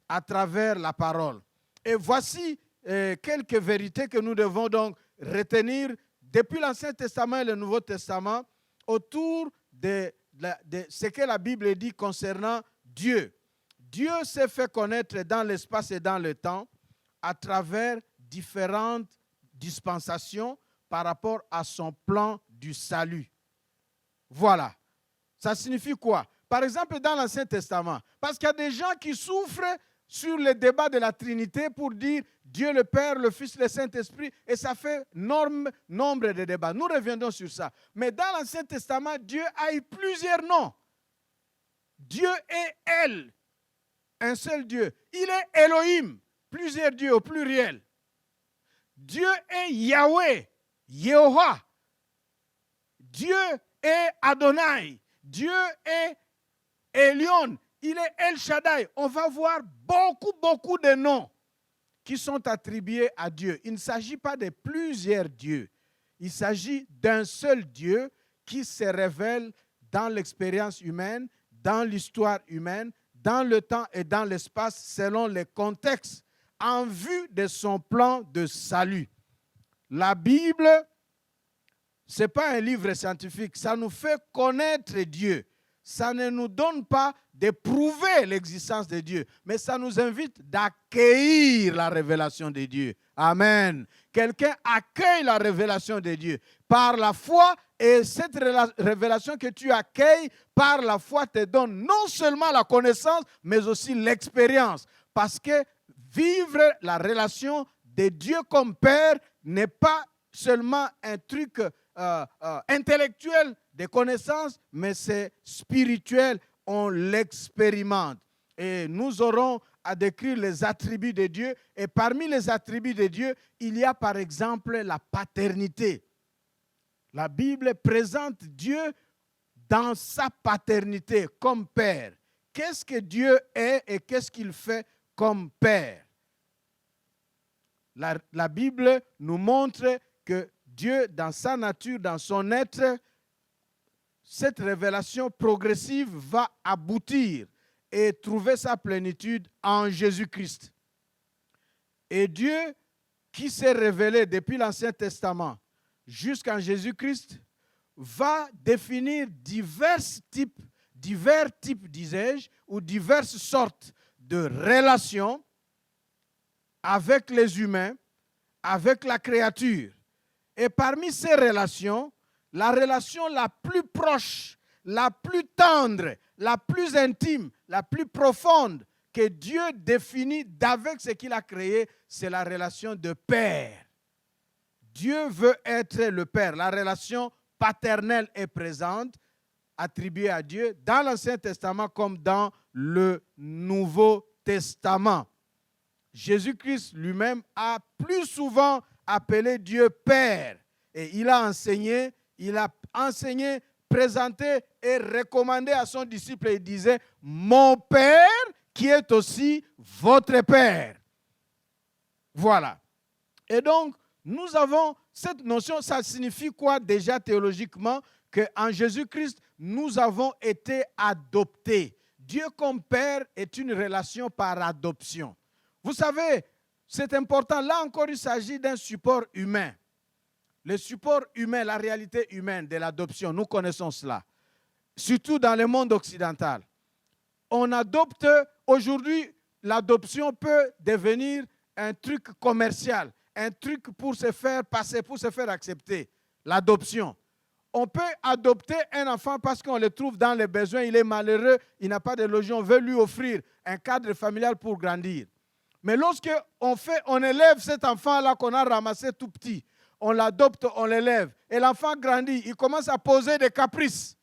à travers la parole. Et voici quelques vérités que nous devons donc retenir depuis l'Ancien Testament et le Nouveau Testament autour de ce que la Bible dit concernant Dieu. Dieu s'est fait connaître dans l'espace et dans le temps à travers différentes dispensations par rapport à son plan du salut. Voilà. Ça signifie quoi? Par exemple, dans l'Ancien Testament, parce qu'il y a des gens qui souffrent sur le débat de la Trinité pour dire Dieu le Père, le Fils, le Saint-Esprit, et ça fait nombre de débats. Nous reviendrons sur ça. Mais dans l'Ancien Testament, Dieu a eu plusieurs noms. Dieu est El, un seul Dieu. Il est Elohim, plusieurs dieux au pluriel. Dieu est Yahweh, Yehovah. Dieu est Adonai. Dieu est Elion. Il est El Shaddai. On va voir beaucoup de noms qui sont attribués à Dieu. Il ne s'agit pas de plusieurs dieux. Il s'agit d'un seul Dieu qui se révèle dans l'expérience humaine, dans l'histoire humaine, dans le temps et dans l'espace, selon les contextes, en vue de son plan de salut. La Bible, ce n'est pas un livre scientifique, ça nous fait connaître Dieu. Ça ne nous donne pas de prouver l'existence de Dieu, mais ça nous invite d'accueillir la révélation de Dieu. Amen. Quelqu'un accueille la révélation de Dieu par la foi, et cette révélation que tu accueilles par la foi te donne non seulement la connaissance, mais aussi l'expérience. Parce que vivre la relation de Dieu comme Père n'est pas seulement un truc intellectuel de connaissance, mais c'est spirituel, on l'expérimente. Et nous aurons à décrire les attributs de Dieu. Et parmi les attributs de Dieu, il y a par exemple la paternité. La Bible présente Dieu dans sa paternité comme Père. Qu'est-ce que Dieu est et qu'est-ce qu'il fait comme Père? La Bible nous montre que Dieu, dans sa nature, dans son être, cette révélation progressive va aboutir et trouver sa plénitude en Jésus-Christ. Et Dieu, qui s'est révélé depuis l'Ancien Testament jusqu'en Jésus-Christ, va définir divers types, disais-je, ou diverses sortes de relations avec les humains, avec la créature. Et parmi ces relations, la relation la plus proche, la plus tendre, la plus intime, la plus profonde que Dieu définit d'avec ce qu'il a créé, c'est la relation de père. Dieu veut être le Père. La relation paternelle est présente, attribuée à Dieu dans l'Ancien Testament comme dans le Nouveau Testament. Jésus-Christ lui-même a plus souvent appelé Dieu Père. Et il a enseigné, présenté et recommandé à son disciple. Et il disait, mon Père qui est aussi votre Père. Voilà. Et donc, nous avons cette notion, ça signifie quoi déjà théologiquement? Qu'en Jésus-Christ, nous avons été adoptés. Dieu comme Père est une relation par adoption. Vous savez, c'est important. Là encore, il s'agit d'un support humain. Le support humain, la réalité humaine de l'adoption, nous connaissons cela. Surtout dans le monde occidental. On adopte, aujourd'hui, l'adoption peut devenir un truc commercial, un truc pour se faire passer, pour se faire accepter. L'adoption. On peut adopter un enfant parce qu'on le trouve dans les besoins, il est malheureux, il n'a pas de logement, on veut lui offrir un cadre familial pour grandir. Mais lorsque on élève cet enfant-là qu'on a ramassé tout petit, on l'adopte, on l'élève, et l'enfant grandit, il commence à poser des caprices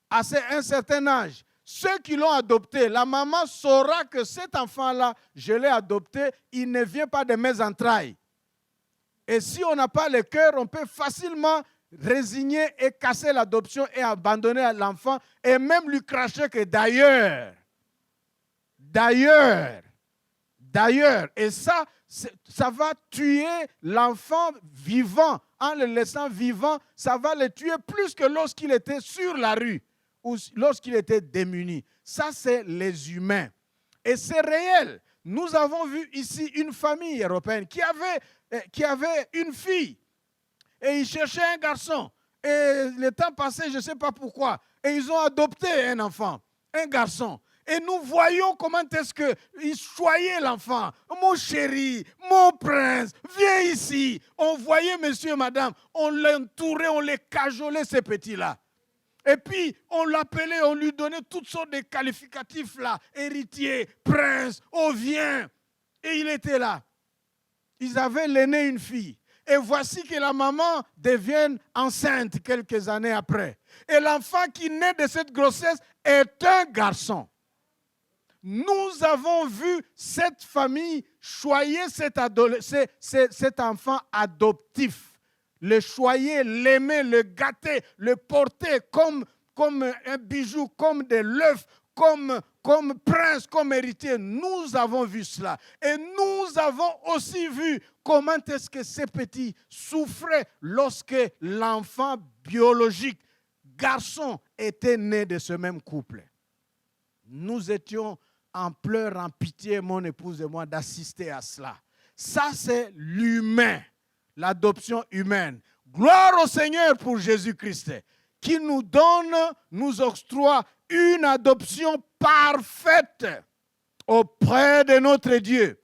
à un certain âge. Ceux qui l'ont adopté, la maman saura que cet enfant-là, je l'ai adopté, il ne vient pas de mes entrailles. Et si on n'a pas le cœur, on peut facilement résigner et casser l'adoption et abandonner l'enfant et même lui cracher que d'ailleurs. Et ça va tuer l'enfant vivant en le laissant vivant, ça va le tuer plus que lorsqu'il était sur la rue ou lorsqu'il était démuni. Ça, c'est les humains. Et c'est réel. Nous avons vu ici une famille européenne qui avait une fille et ils cherchaient un garçon. Et le temps passé, je ne sais pas pourquoi, et ils ont adopté un enfant, un garçon. Et nous voyons comment est-ce qu'ils choyaient l'enfant. Mon chéri, mon prince, viens ici. On voyait monsieur et madame, on l'entourait, on les cajolait, ces petits-là. Et puis, on l'appelait, on lui donnait toutes sortes de qualificatifs là. Héritier, prince, oh viens. Et il était là. Ils avaient l'aîné une fille. Et voici que la maman devient enceinte quelques années après. Et l'enfant qui naît de cette grossesse est un garçon. Nous avons vu cette famille choyer cet enfant adoptif. Le choyer, l'aimer, le gâter, le porter comme un bijou, comme de l'œuf, comme prince, comme héritier. Nous avons vu cela. Et nous avons aussi vu comment est-ce que ces petits souffraient lorsque l'enfant biologique, garçon, était né de ce même couple. Nous étions en pleurs, en pitié, mon épouse et moi, d'assister à cela. Ça, c'est l'humain, l'adoption humaine. Gloire au Seigneur pour Jésus-Christ, qui nous donne, nous octroie une adoption parfaite auprès de notre Dieu,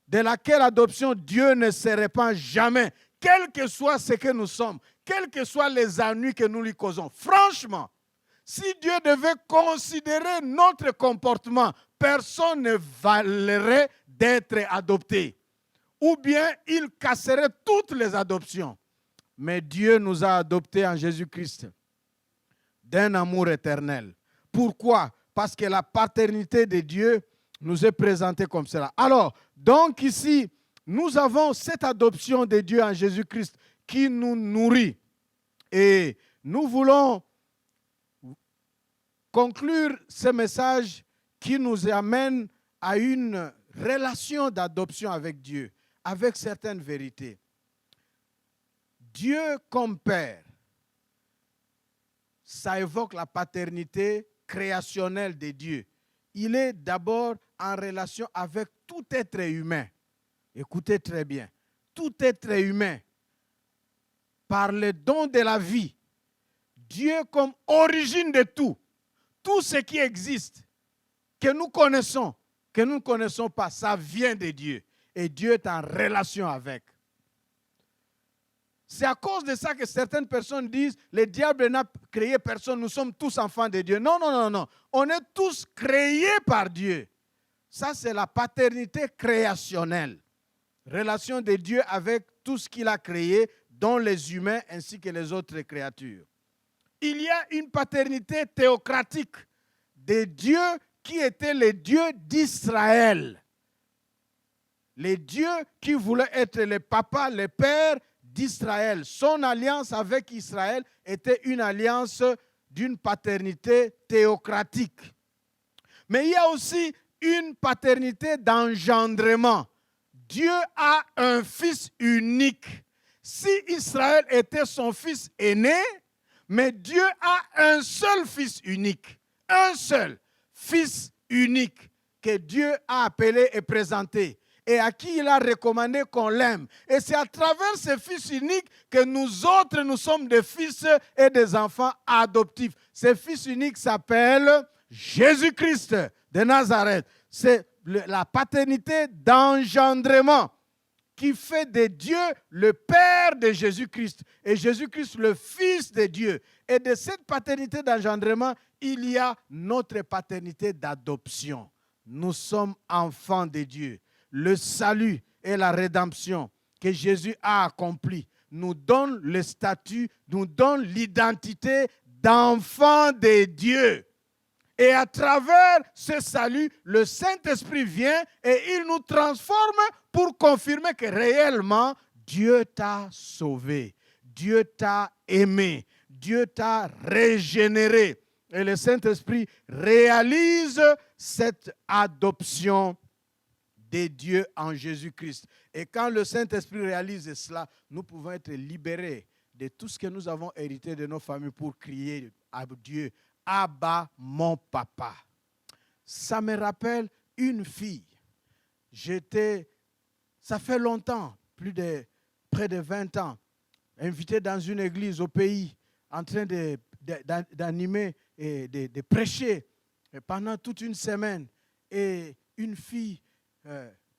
de laquelle adoption Dieu ne se répand jamais, quel que soit ce que nous sommes, quels que soient les ennuis que nous lui causons. Franchement, si Dieu devait considérer notre comportement, personne ne valerait d'être adopté. Ou bien il casserait toutes les adoptions. Mais Dieu nous a adoptés en Jésus-Christ d'un amour éternel. Pourquoi? Parce que la paternité de Dieu nous est présentée comme cela. Alors, donc ici, nous avons cette adoption de Dieu en Jésus-Christ qui nous nourrit. Et nous voulons conclure ce message qui nous amène à une relation d'adoption avec Dieu, avec certaines vérités. Dieu comme Père, ça évoque la paternité créationnelle de Dieu. Il est d'abord en relation avec tout être humain. Écoutez très bien, tout être humain, par le don de la vie, Dieu comme origine de tout ce qui existe, que nous connaissons, que nous ne connaissons pas, ça vient de Dieu. Et Dieu est en relation avec. C'est à cause de ça que certaines personnes disent, le diable n'a créé personne, nous sommes tous enfants de Dieu. Non, non, non, non. On est tous créés par Dieu. Ça, c'est la paternité créationnelle. Relation de Dieu avec tout ce qu'il a créé, dont les humains ainsi que les autres créatures. Il y a une paternité théocratique de Dieu qui était le Dieu d'Israël. Le Dieu qui voulait être le papa, le père d'Israël. Son alliance avec Israël était une alliance d'une paternité théocratique. Mais il y a aussi une paternité d'engendrement. Dieu a un fils unique. Si Israël était son fils aîné, mais Dieu a un seul fils unique. Un seul fils unique que Dieu a appelé et présenté. Et à qui il a recommandé qu'on l'aime. Et c'est à travers ce fils unique que nous autres, nous sommes des fils et des enfants adoptifs. Ce fils unique s'appelle Jésus-Christ de Nazareth. C'est la paternité d'engendrement qui fait de Dieu le Père de Jésus-Christ et Jésus-Christ le Fils de Dieu. Et de cette paternité d'engendrement, il y a notre paternité d'adoption. Nous sommes enfants de Dieu. Le salut et la rédemption que Jésus a accompli nous donne le statut, nous donne l'identité d'enfants de Dieu. Et à travers ce salut, le Saint-Esprit vient et il nous transforme pour confirmer que réellement, Dieu t'a sauvé, Dieu t'a aimé, Dieu t'a régénéré. Et le Saint-Esprit réalise cette adoption des dieux en Jésus-Christ. Et quand le Saint-Esprit réalise cela, nous pouvons être libérés de tout ce que nous avons hérité de nos familles pour crier à Dieu, Abba, mon papa. Ça me rappelle une fille. Ça fait longtemps, près de 20 ans, invité dans une église au pays, en train d'animer et de prêcher pendant toute une semaine. Et une fille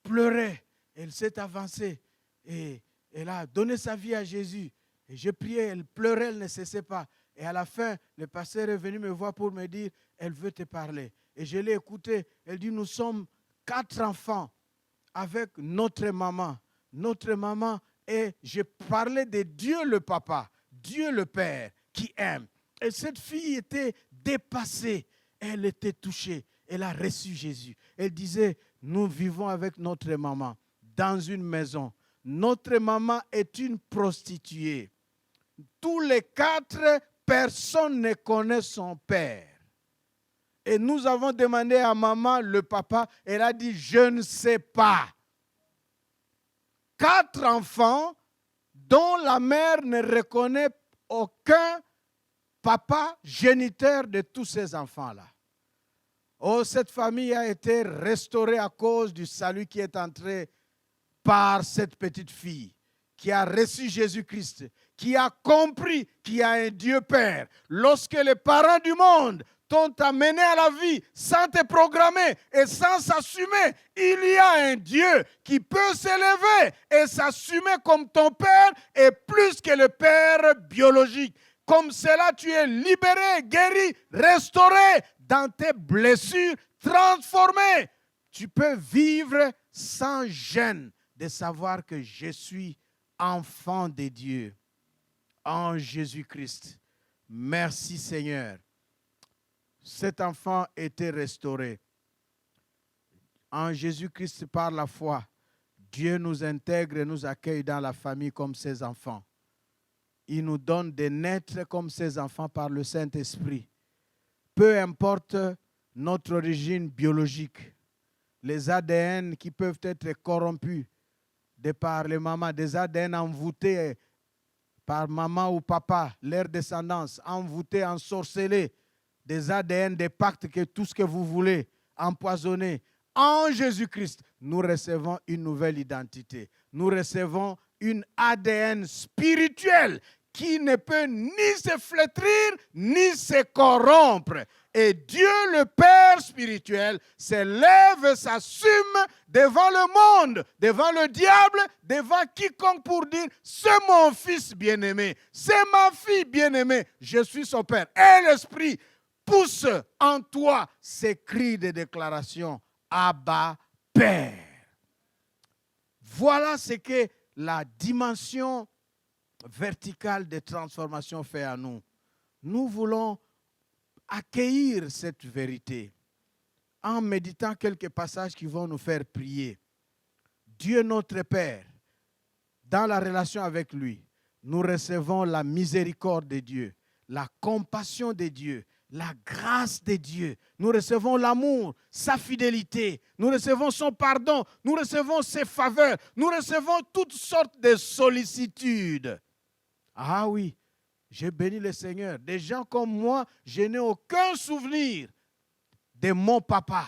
pleurait, elle s'est avancée et elle a donné sa vie à Jésus. Et je priais, elle pleurait, elle ne cessait pas. Et à la fin, le pasteur est venu me voir pour me dire, elle veut te parler. Et je l'ai écoutée, elle dit, nous sommes 4 enfants avec notre maman. Notre maman, et je parlais de Dieu le papa, Dieu le père qui aime. Et cette fille était dépassée, elle était touchée, elle a reçu Jésus. Elle disait, nous vivons avec notre maman dans une maison. Notre maman est une prostituée. Tous les 4, personne ne connaît son père. Et nous avons demandé à maman, le papa, elle a dit, je ne sais pas. 4 enfants dont la mère ne reconnaît aucun papa géniteur de tous ces enfants-là. Oh, cette famille a été restaurée à cause du salut qui est entré par cette petite fille qui a reçu Jésus-Christ, qui a compris qu'il y a un Dieu Père. Lorsque les parents du monde t'ont amené à la vie sans te programmer et sans s'assumer, il y a un Dieu qui peut s'élever et s'assumer comme ton Père et plus que le Père biologique. Comme cela, tu es libéré, guéri, restauré dans tes blessures, transformé. Tu peux vivre sans gêne de savoir que je suis enfant de Dieu en Jésus-Christ. Merci Seigneur. Cet enfant était restauré. En Jésus-Christ, par la foi, Dieu nous intègre et nous accueille dans la famille comme ses enfants. Il nous donne de naître comme ses enfants par le Saint-Esprit. Peu importe notre origine biologique, les ADN qui peuvent être corrompus de par les mamans, des ADN envoûtés par maman ou papa, leur descendance, envoûtés, ensorcelés, des ADN, des pactes, que tout ce que vous voulez, empoisonnés. En Jésus-Christ, nous recevons une nouvelle identité. Nous recevons une ADN spirituelle qui ne peut ni se flétrir, ni se corrompre. Et Dieu, le Père spirituel, s'élève et s'assume devant le monde, devant le diable, devant quiconque pour dire, c'est mon fils bien-aimé, c'est ma fille bien-aimée, je suis son Père. Et l'Esprit pousse en toi ces cris de déclaration, Abba, Père. Voilà ce que la dimension verticale de transformation fait à nous. Nous voulons accueillir cette vérité en méditant quelques passages qui vont nous faire prier. Dieu notre Père, dans la relation avec lui, nous recevons la miséricorde de Dieu, la compassion de Dieu, la grâce de Dieu. Nous recevons l'amour, sa fidélité. Nous recevons son pardon. Nous recevons ses faveurs. Nous recevons toutes sortes de sollicitudes. Ah oui, j'ai béni le Seigneur. Des gens comme moi, je n'ai aucun souvenir de mon papa.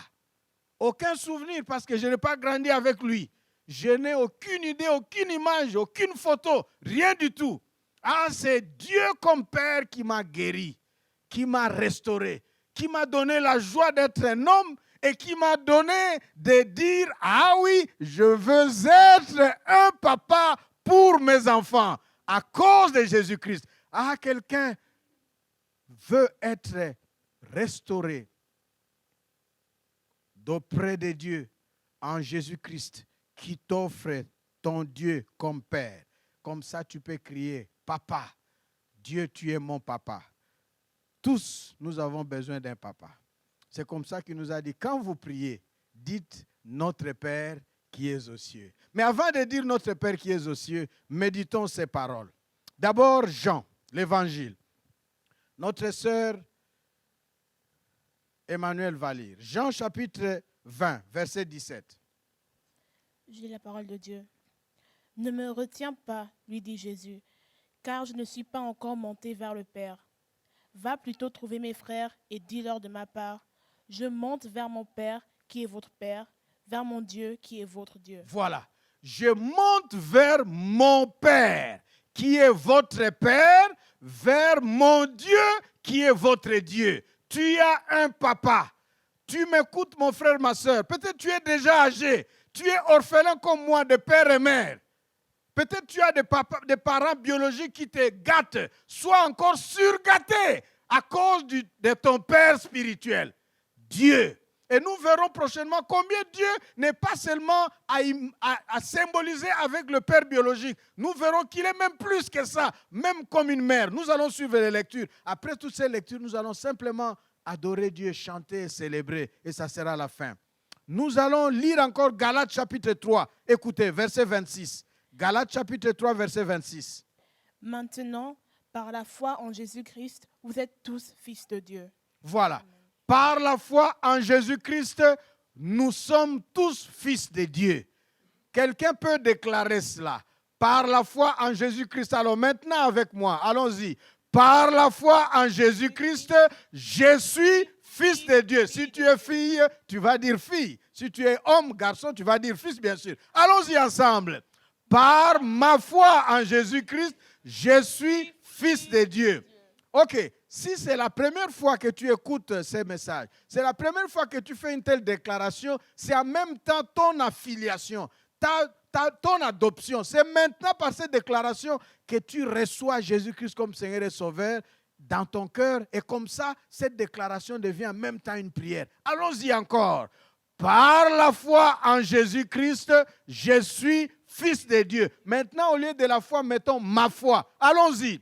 Aucun souvenir parce que je n'ai pas grandi avec lui. Je n'ai aucune idée, aucune image, aucune photo, rien du tout. Ah, c'est Dieu comme Père qui m'a guéri, qui m'a restauré, qui m'a donné la joie d'être un homme et qui m'a donné de dire, ah oui, je veux être un papa pour mes enfants à cause de Jésus-Christ. Ah, quelqu'un veut être restauré d'auprès de Dieu en Jésus-Christ qui t'offre ton Dieu comme Père. Comme ça, tu peux crier, Papa, Dieu, tu es mon papa. Tous, nous avons besoin d'un papa. C'est comme ça qu'il nous a dit, quand vous priez, dites notre Père qui est aux cieux. Mais avant de dire notre Père qui est aux cieux, méditons ces paroles. D'abord, Jean, l'Évangile. Notre sœur Emmanuel va lire. Jean chapitre 20, verset 17. Je lis la parole de Dieu. Ne me retiens pas, lui dit Jésus, car je ne suis pas encore monté vers le Père. Va plutôt trouver mes frères et dis-leur de ma part, je monte vers mon Père qui est votre Père, vers mon Dieu qui est votre Dieu. Voilà. Je monte vers mon Père, qui est votre Père, vers mon Dieu, qui est votre Dieu. Tu as un papa. Tu m'écoutes, mon frère, ma soeur. Peut-être tu es déjà âgé. Tu es orphelin comme moi de père et mère. Peut-être tu as des parents biologiques qui te gâtent. Sois encore surgâté à cause de ton père spirituel, Dieu. Et nous verrons prochainement combien Dieu n'est pas seulement à symboliser avec le père biologique. Nous verrons qu'il est même plus que ça, même comme une mère. Nous allons suivre les lectures. Après toutes ces lectures, nous allons simplement adorer Dieu, chanter et célébrer. Et ça sera la fin. Nous allons lire encore Galates chapitre 3. Écoutez, verset 26. Galates chapitre 3, verset 26. Maintenant, par la foi en Jésus-Christ, vous êtes tous fils de Dieu. Voilà. Par la foi en Jésus-Christ, nous sommes tous fils de Dieu. Quelqu'un peut déclarer cela. Par la foi en Jésus-Christ. Alors maintenant avec moi, allons-y. Par la foi en Jésus-Christ, je suis fils de Dieu. Si tu es fille, tu vas dire fille. Si tu es homme, garçon, tu vas dire fils, bien sûr. Allons-y ensemble. Par ma foi en Jésus-Christ, je suis fils de Dieu. Ok, si c'est la première fois que tu écoutes ces messages, c'est la première fois que tu fais une telle déclaration, c'est en même temps ton affiliation, ton adoption. C'est maintenant par cette déclaration que tu reçois Jésus-Christ comme Seigneur et Sauveur dans ton cœur. Et comme ça, cette déclaration devient en même temps une prière. Allons-y encore. Par la foi en Jésus-Christ, je suis fils de Dieu. Maintenant, au lieu de la foi, mettons ma foi. Allons-y.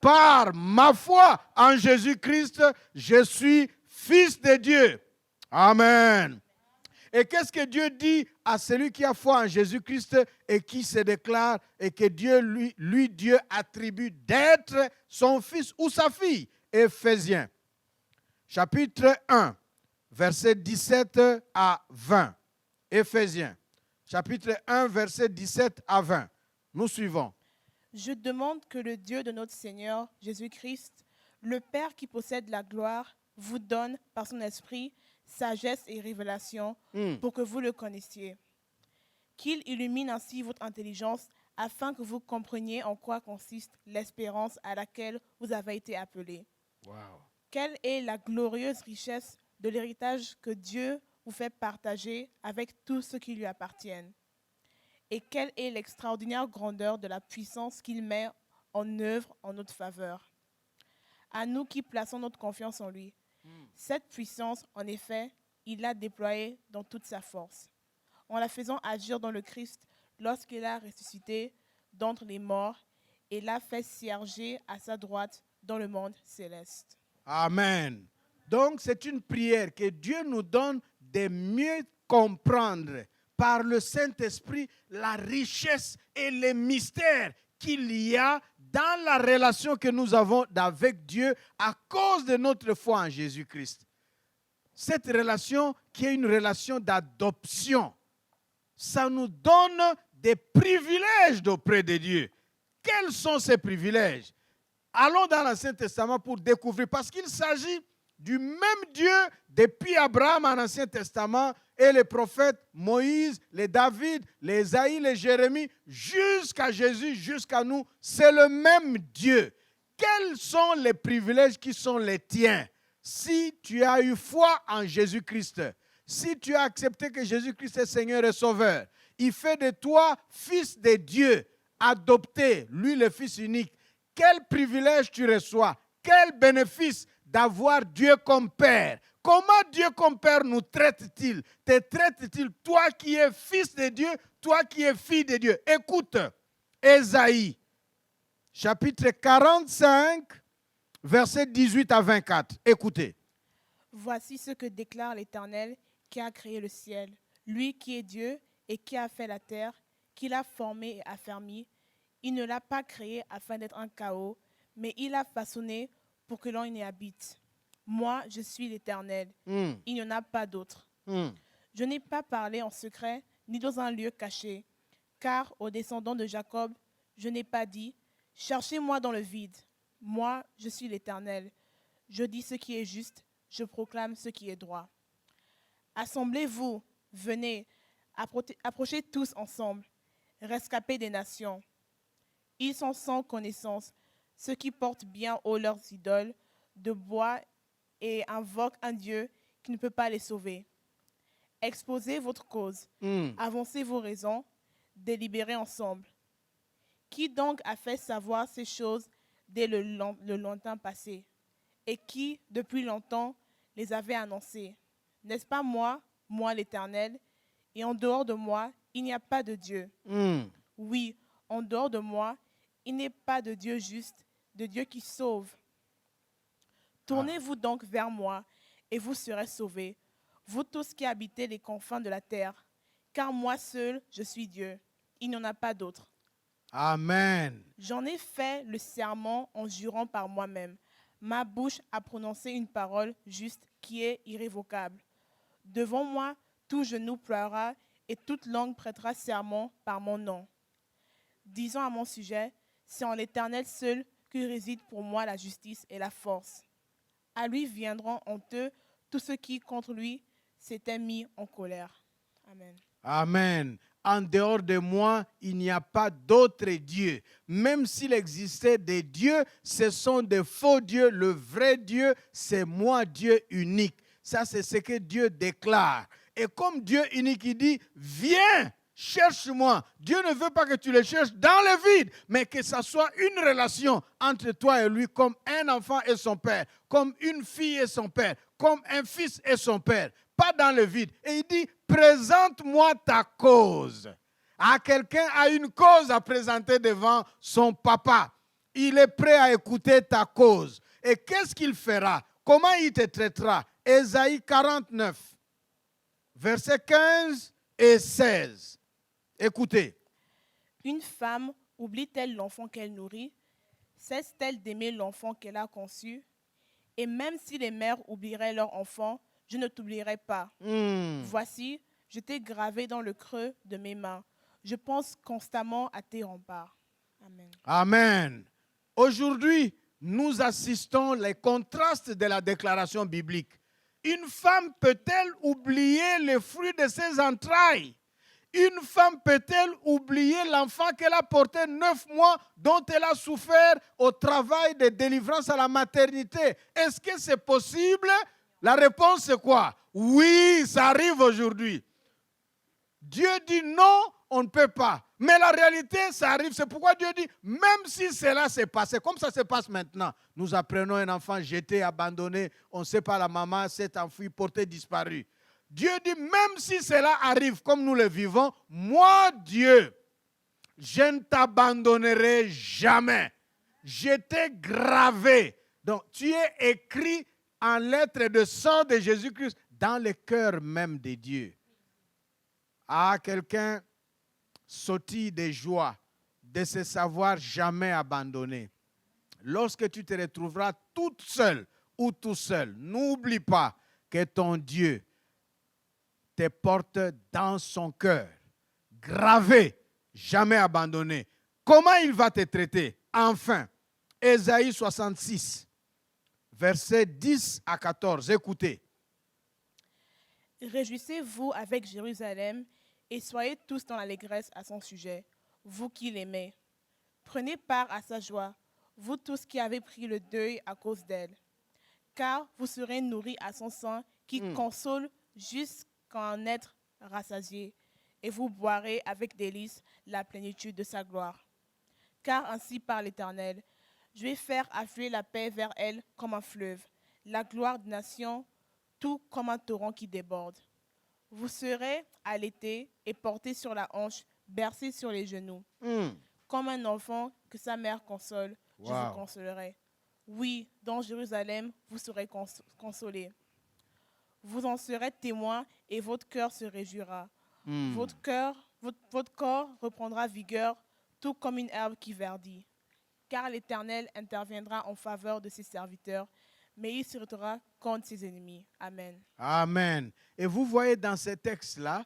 Par ma foi en Jésus-Christ, je suis fils de Dieu. Amen. Et qu'est-ce que Dieu dit à celui qui a foi en Jésus-Christ et qui se déclare et que Dieu lui Dieu attribue d'être son fils ou sa fille? Éphésiens, chapitre 1, versets 17 à 20. Éphésiens, chapitre 1, versets 17 à 20. Nous suivons. Je demande que le Dieu de notre Seigneur Jésus-Christ, le Père qui possède la gloire, vous donne par son esprit sagesse et révélation pour que vous le connaissiez. Qu'il illumine ainsi votre intelligence afin que vous compreniez en quoi consiste l'espérance à laquelle vous avez été appelés. Wow. Quelle est la glorieuse richesse de l'héritage que Dieu vous fait partager avec tous ceux qui lui appartiennent? Et quelle est l'extraordinaire grandeur de la puissance qu'il met en œuvre en notre faveur? À nous qui plaçons notre confiance en lui. Cette puissance, en effet, il l'a déployée dans toute sa force, en la faisant agir dans le Christ lorsqu'il a ressuscité d'entre les morts et l'a fait siéger à sa droite dans le monde céleste. Amen. Donc, c'est une prière que Dieu nous donne de mieux comprendre par le Saint-Esprit la richesse et les mystères qu'il y a dans la relation que nous avons avec Dieu à cause de notre foi en Jésus-Christ. Cette relation qui est une relation d'adoption, ça nous donne des privilèges auprès de Dieu. Quels sont ces privilèges? Allons dans l'Ancien Testament pour découvrir, parce qu'il s'agit du même Dieu depuis Abraham en Ancien Testament et les prophètes Moïse, les David, les Isaïe, les Jérémie, jusqu'à Jésus, jusqu'à nous, c'est le même Dieu. Quels sont les privilèges qui sont les tiens si tu as eu foi en Jésus-Christ, si tu as accepté que Jésus-Christ est Seigneur et Sauveur, il fait de toi fils de Dieu, adopté, lui le Fils unique. Quel privilège tu reçois? Quel bénéfice d'avoir Dieu comme Père? Comment Dieu comme Père nous traite-t-il? Te traite-t-il, toi qui es fils de Dieu, toi qui es fille de Dieu? Écoute, Ésaïe, chapitre 45, versets 18 à 24. Écoutez. Voici ce que déclare l'Éternel qui a créé le ciel, lui qui est Dieu et qui a fait la terre, qui l'a formée et affermie. Il ne l'a pas créée afin d'être un chaos, mais il l'a façonnée pour que l'on y habite. Moi, je suis l'Éternel. Il n'y en a pas d'autre. Je n'ai pas parlé en secret, ni dans un lieu caché. Car aux descendants de Jacob, je n'ai pas dit, cherchez-moi dans le vide. Moi, je suis l'Éternel. Je dis ce qui est juste, je proclame ce qui est droit. Assemblez-vous, venez, approchez tous ensemble, rescapés des nations. Ils sont sans connaissance, ceux qui portent bien haut leurs idoles de bois et invoquent un Dieu qui ne peut pas les sauver. Exposez votre cause, avancez vos raisons, délibérez ensemble. Qui donc a fait savoir ces choses dès le lointain passé, et qui, depuis longtemps, les avait annoncées? N'est-ce pas moi l'Éternel, et en dehors de moi, il n'y a pas de Dieu. Oui, en dehors de moi, il n'est pas de Dieu juste, de Dieu qui sauve. Tournez-vous donc vers moi, et vous serez sauvés, vous tous qui habitez les confins de la terre, car moi seul, je suis Dieu. Il n'y en a pas d'autre. Amen. J'en ai fait le serment en jurant par moi-même. Ma bouche a prononcé une parole juste qui est irrévocable. Devant moi, tout genou pleurera et toute langue prêtera serment par mon nom. Disons à mon sujet, c'est en l'Éternel seul que réside pour moi la justice et la force. À lui viendront honteux tous ceux qui, contre lui, s'étaient mis en colère. Amen. Amen. En dehors de moi, il n'y a pas d'autre Dieu. Même s'il existait des dieux, ce sont des faux dieux. Le vrai Dieu, c'est moi, Dieu unique. Ça, c'est ce que Dieu déclare. Et comme Dieu unique, il dit, viens, cherche-moi. Dieu ne veut pas que tu le cherches dans le vide, mais que ça soit une relation entre toi et lui, comme un enfant et son père, comme une fille et son père, comme un fils et son père. Pas dans le vide. Et il dit, présente-moi ta cause. Ah, quelqu'un a une cause à présenter devant son papa. Il est prêt à écouter ta cause. Et qu'est-ce qu'il fera? Comment il te traitera? Ésaïe 49, versets 15 et 16. Écoutez. Une femme oublie-t-elle l'enfant qu'elle nourrit? Cesse-t-elle d'aimer l'enfant qu'elle a conçu? Et même si les mères oublieraient leur enfant, je ne t'oublierai pas. Voici, je t'ai gravé dans le creux de mes mains. Je pense constamment à tes remparts. Amen. Amen. Aujourd'hui, nous assistons les contrastes de la déclaration biblique. Une femme peut-elle oublier les fruits de ses entrailles? Une femme peut-elle oublier l'enfant qu'elle a porté 9 mois, dont elle a souffert au travail de délivrance à la maternité? Est-ce que c'est possible? La réponse c'est quoi? Oui, ça arrive aujourd'hui. Dieu dit non, on ne peut pas. Mais la réalité, ça arrive. C'est pourquoi Dieu dit, même si cela s'est passé, comme ça se passe maintenant, nous apprenons un enfant jeté, abandonné, on ne sait pas, la maman s'est enfuie, portée, disparue. Dieu dit, même si cela arrive comme nous le vivons, moi, Dieu, je ne t'abandonnerai jamais. Je t'ai gravé. Donc, tu es écrit en lettres de sang de Jésus-Christ dans le cœur même de Dieu. Ah, quelqu'un sautille de joie de se savoir jamais abandonné. Lorsque tu te retrouveras toute seule ou tout seul, n'oublie pas que ton Dieu te porte dans son cœur, gravé, jamais abandonné. Comment il va te traiter? Enfin, Ésaïe 66, versets 10 à 14. Écoutez. Réjouissez-vous avec Jérusalem et soyez tous dans l'allégresse à son sujet, vous qui l'aimez. Prenez part à sa joie, vous tous qui avez pris le deuil à cause d'elle. Car vous serez nourris à son sein qui console jusqu'à en être rassasié, et vous boirez avec délice la plénitude de sa gloire. Car ainsi parle l'Éternel, je vais faire affluer la paix vers elle comme un fleuve, la gloire des nations, tout comme un torrent qui déborde. Vous serez allaités et portés sur la hanche, bercés sur les genoux. Comme un enfant que sa mère console, je vous consolerai. Oui, dans Jérusalem, vous serez consolés. Vous en serez témoins et votre cœur se réjouira. Votre corps reprendra vigueur, tout comme une herbe qui verdit. Car l'Éternel interviendra en faveur de ses serviteurs, mais il se retirera contre ses ennemis. Amen. Amen. Et vous voyez dans ce texte-là,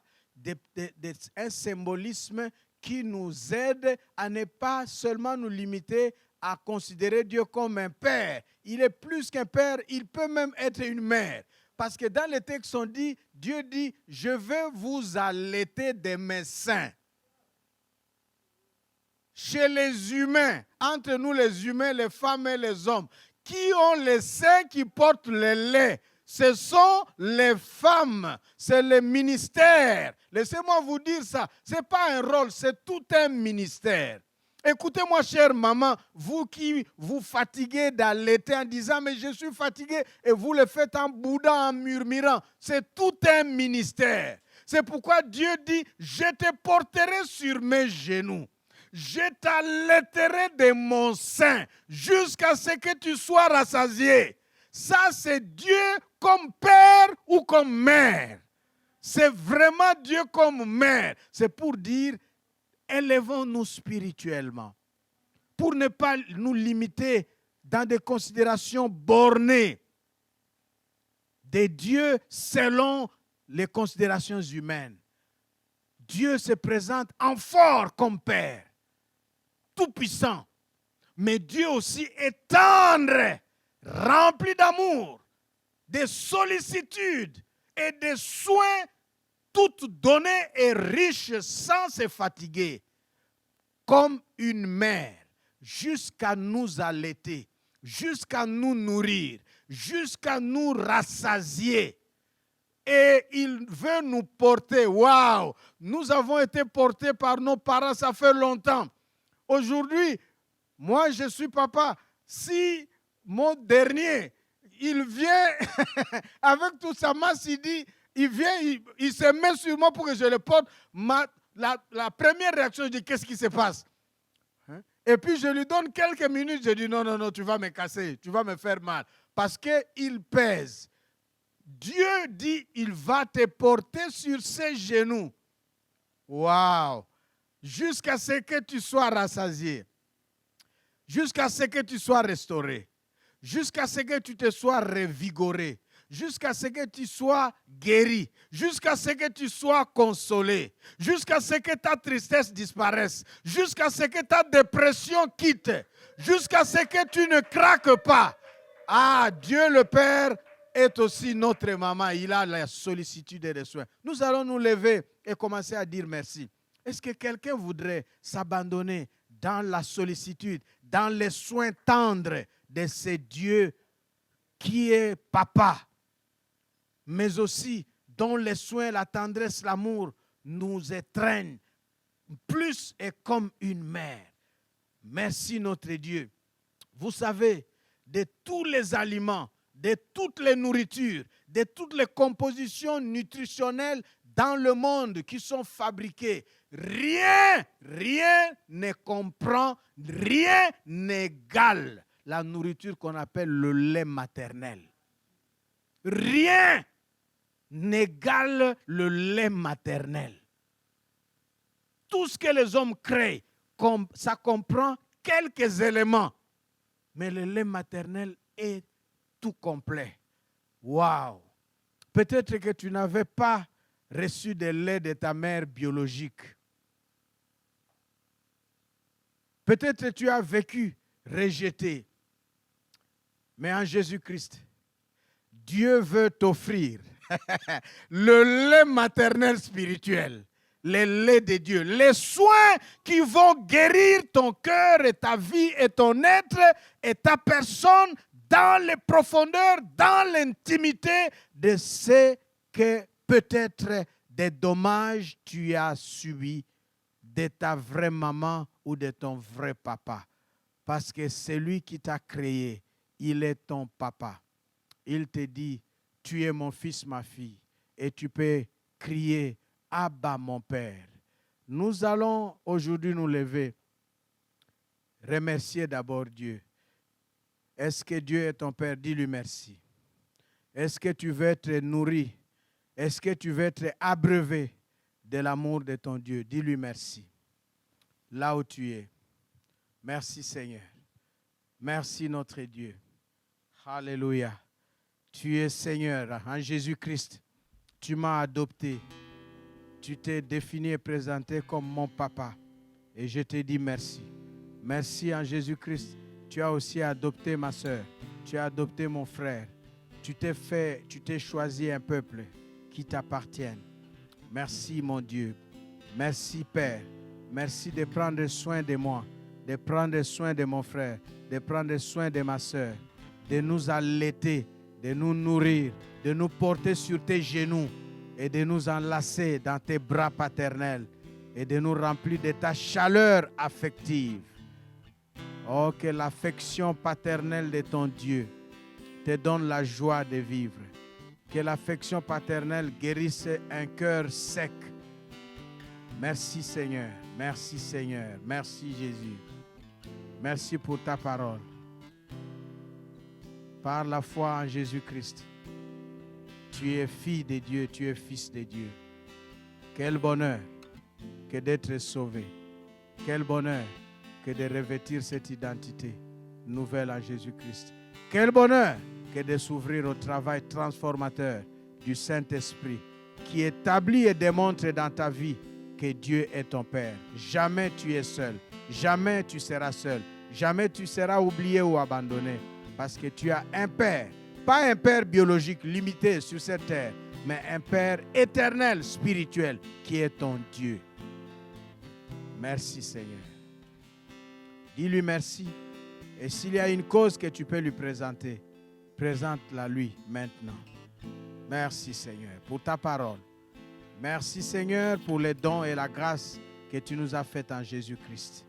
un symbolisme qui nous aide à ne pas seulement nous limiter à considérer Dieu comme un père. Il est plus qu'un père, il peut même être une mère. Parce que dans les textes on dit, Dieu dit, je vais vous allaiter de mes seins. Chez les humains, entre nous les humains, les femmes et les hommes, qui ont les seins qui portent le lait, ce sont les femmes, c'est le ministère. Laissez-moi vous dire ça, ce n'est pas un rôle, c'est tout un ministère. Écoutez-moi, chère maman, vous qui vous fatiguez d'allaiter en disant « mais je suis fatigué » et vous le faites en boudant, en murmurant, c'est tout un ministère. C'est pourquoi Dieu dit « je te porterai sur mes genoux ». Je t'allaiterai de mon sein jusqu'à ce que tu sois rassasié. Ça, c'est Dieu comme père ou comme mère. C'est vraiment Dieu comme mère. C'est pour dire, élevons-nous spirituellement. Pour ne pas nous limiter dans des considérations bornées des dieux selon les considérations humaines. Dieu se présente en fort comme père. Tout-puissant, mais Dieu aussi est tendre, rempli d'amour, de sollicitude et de soins, toutes données et riches sans se fatiguer, comme une mère, jusqu'à nous allaiter, jusqu'à nous nourrir, jusqu'à nous rassasier. Et il veut nous porter. Waouh! Nous avons été portés par nos parents, ça fait longtemps. Aujourd'hui, moi je suis papa. Si mon dernier, il vient avec toute sa masse, il dit, il vient, il se met sur moi pour que je le porte. La première réaction, je dis, qu'est-ce qui se passe? Et puis je lui donne quelques minutes, je dis, non, non, non, tu vas me casser, tu vas me faire mal. Parce qu'il pèse. Dieu dit, il va te porter sur ses genoux. Waouh! Jusqu'à ce que tu sois rassasié, jusqu'à ce que tu sois restauré, jusqu'à ce que tu te sois revigoré, jusqu'à ce que tu sois guéri, jusqu'à ce que tu sois consolé, jusqu'à ce que ta tristesse disparaisse, jusqu'à ce que ta dépression quitte, jusqu'à ce que tu ne craques pas. Ah, Dieu le Père est aussi notre maman, il a la sollicitude et les soins. Nous allons nous lever et commencer à dire merci. Est-ce que quelqu'un voudrait s'abandonner dans la sollicitude, dans les soins tendres de ce Dieu qui est papa, mais aussi dont les soins, la tendresse, l'amour nous étreignent plus et comme une mère? Merci notre Dieu. Vous savez, de tous les aliments, de toutes les nourritures, de toutes les compositions nutritionnelles dans le monde qui sont fabriquées, rien ne comprend, rien n'égale la nourriture qu'on appelle le lait maternel. Rien n'égale le lait maternel. Tout ce que les hommes créent, ça comprend quelques éléments. Mais le lait maternel est tout complet. Waouh! Peut-être que tu n'avais pas reçu de lait de ta mère biologique. Peut-être que tu as vécu rejeté. Mais en Jésus-Christ, Dieu veut t'offrir le lait maternel spirituel, le lait de Dieu, les soins qui vont guérir ton cœur et ta vie et ton être et ta personne dans les profondeurs, dans l'intimité de ce que peut-être des dommages tu as subis de ta vraie maman ou de ton vrai papa. Parce que celui qui t'a créé, il est ton papa. Il te dit, tu es mon fils, ma fille, et tu peux crier, Abba, mon Père. Nous allons aujourd'hui nous lever, remercier d'abord Dieu. Est-ce que Dieu est ton Père? Dis-lui merci. Est-ce que tu veux être nourri? Est-ce que tu veux être abreuvé de l'amour de ton Dieu? Dis-lui merci. Là où tu es. Merci Seigneur. Merci notre Dieu. Alléluia. Tu es Seigneur en Jésus-Christ. Tu m'as adopté. tu t'es défini et présenté comme mon papa. Et je te dis merci. Merci en Jésus-Christ. Tu as aussi adopté ma soeur. Tu as adopté mon frère. Tu t'es choisi un peuple qui t'appartienne. Merci mon Dieu. Merci Père. Merci de prendre soin de moi, de prendre soin de mon frère, de prendre soin de ma soeur, de nous allaiter, de nous nourrir, de nous porter sur tes genoux et de nous enlacer dans tes bras paternels et de nous remplir de ta chaleur affective. Oh, que l'affection paternelle de ton Dieu te donne la joie de vivre. Que l'affection paternelle guérisse un cœur sec. Merci Seigneur, merci Seigneur, merci Jésus. Merci pour ta parole. Par la foi en Jésus-Christ, tu es fille de Dieu, tu es fils de Dieu. Quel bonheur que d'être sauvé. Quel bonheur que de revêtir cette identité nouvelle en Jésus-Christ. Quel bonheur que de s'ouvrir au travail transformateur du Saint-Esprit qui établit et démontre dans ta vie que Dieu est ton Père. Jamais tu es seul. Jamais tu seras seul. Jamais tu seras oublié ou abandonné. Parce que tu as un Père. Pas un Père biologique limité sur cette terre, mais un Père éternel, spirituel, qui est ton Dieu. Merci Seigneur. Dis-lui merci. Et s'il y a une cause que tu peux lui présenter, présente-la lui maintenant. Merci Seigneur pour ta parole. Merci Seigneur pour les dons et la grâce que tu nous as faits en Jésus-Christ.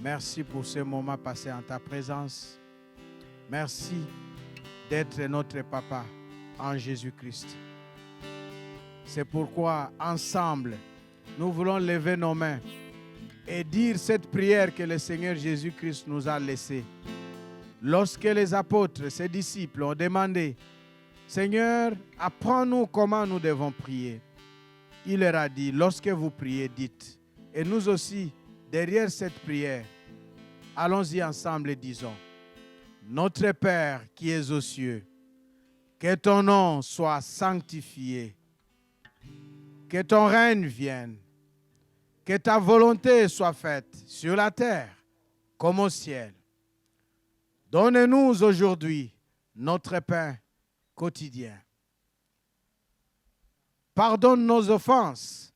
Merci pour ce moment passé en ta présence. Merci d'être notre papa en Jésus-Christ. C'est pourquoi ensemble, nous voulons lever nos mains et dire cette prière que le Seigneur Jésus-Christ nous a laissée. Lorsque les apôtres, ses disciples ont demandé, Seigneur, apprends-nous comment nous devons prier. Il leur a dit, lorsque vous priez, dites. Et nous aussi, derrière cette prière, allons-y ensemble et disons, Notre Père qui es aux cieux, que ton nom soit sanctifié, que ton règne vienne, que ta volonté soit faite sur la terre comme au ciel. Donne-nous aujourd'hui notre pain quotidien. Pardonne nos offenses,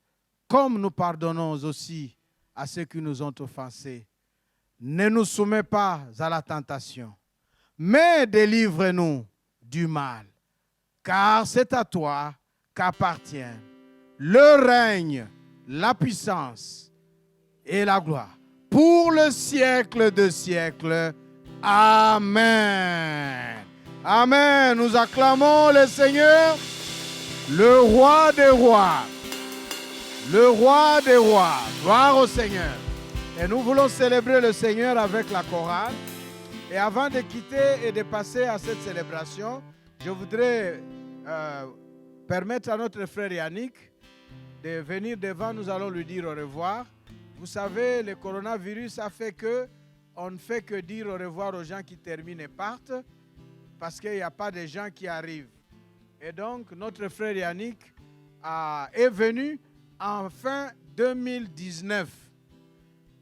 comme nous pardonnons aussi à ceux qui nous ont offensés. Ne nous soumets pas à la tentation, mais délivre-nous du mal, car c'est à toi qu'appartiennent le règne, la puissance et la gloire, pour le siècle de siècles. Amen. Amen. Nous acclamons le Seigneur, le roi des rois. Le roi des rois. Gloire au Seigneur. Et nous voulons célébrer le Seigneur avec la chorale. Et avant de quitter et de passer à cette célébration, je voudrais permettre à notre frère Yannick de venir devant. Nous allons lui dire au revoir. Vous savez, le coronavirus a fait que on ne fait que dire au revoir aux gens qui terminent et partent parce qu'il n'y a pas de gens qui arrivent. Et donc, notre frère Yannick est venu en fin 2019.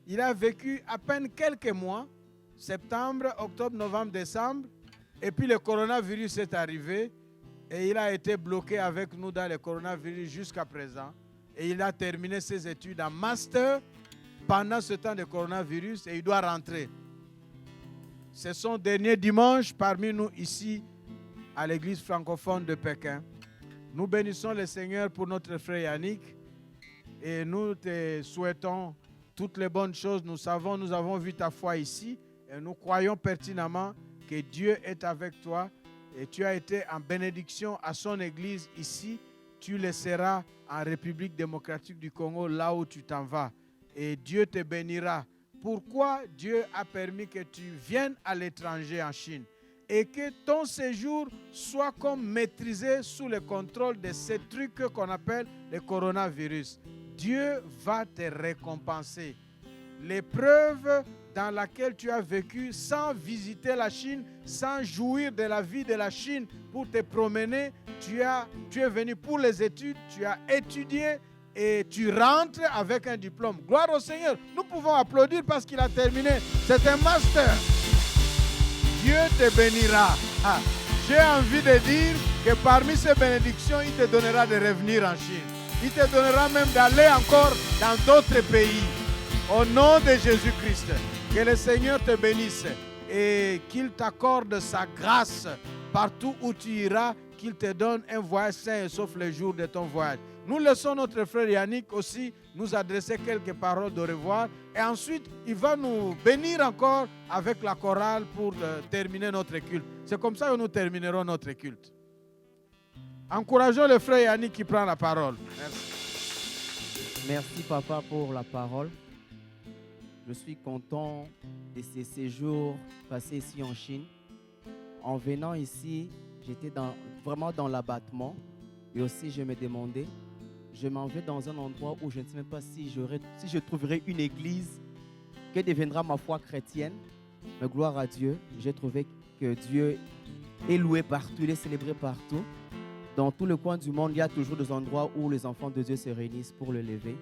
Il a vécu à peine quelques mois, septembre, octobre, novembre, décembre, et puis le coronavirus est arrivé et il a été bloqué avec nous dans le coronavirus jusqu'à présent. Et il a terminé ses études en master pendant ce temps de coronavirus et il doit rentrer. C'est son dernier dimanche parmi nous ici à l'église francophone de Pékin. Nous bénissons le Seigneur pour notre frère Yannick et nous te souhaitons toutes les bonnes choses. Nous avons vu ta foi ici et nous croyons pertinemment que Dieu est avec toi et tu as été en bénédiction à son église ici. Tu le seras en République démocratique du Congo, là où tu t'en vas. Et Dieu te bénira. Pourquoi Dieu a permis que tu viennes à l'étranger en Chine et que ton séjour soit comme maîtrisé sous le contrôle de ces trucs qu'on appelle le coronavirus. Dieu va te récompenser. L'épreuve dans laquelle tu as vécu sans visiter la Chine, sans jouir de la vie de la Chine pour te promener, tu es venu pour les études, tu as étudié et tu rentres avec un diplôme. Gloire au Seigneur. Nous pouvons applaudir parce qu'il a terminé. C'est un master. Dieu te bénira. Ah, j'ai envie de dire que parmi ces bénédictions, il te donnera de revenir en Chine. Il te donnera même d'aller encore dans d'autres pays. Au nom de Jésus-Christ, que le Seigneur te bénisse et qu'il t'accorde sa grâce partout où tu iras, qu'il te donne un voyage sain et sauf le jour de ton voyage. Nous laissons notre frère Yannick aussi nous adresser quelques paroles de revoir et ensuite il va nous bénir encore avec la chorale pour terminer notre culte. C'est comme ça que nous terminerons notre culte. Encourageons le frère Yannick qui prend la parole. Merci. Merci papa pour la parole. Je suis content de ces séjours passés ici en Chine. En venant ici, j'étais vraiment dans l'abattement et aussi je me demandais, je m'en vais dans un endroit où je ne sais même pas si je trouverai une église que deviendra ma foi chrétienne. Mais gloire à Dieu, j'ai trouvé que Dieu est loué partout, il est célébré partout. Dans tout le coin du monde, il y a toujours des endroits où les enfants de Dieu se réunissent pour le lever.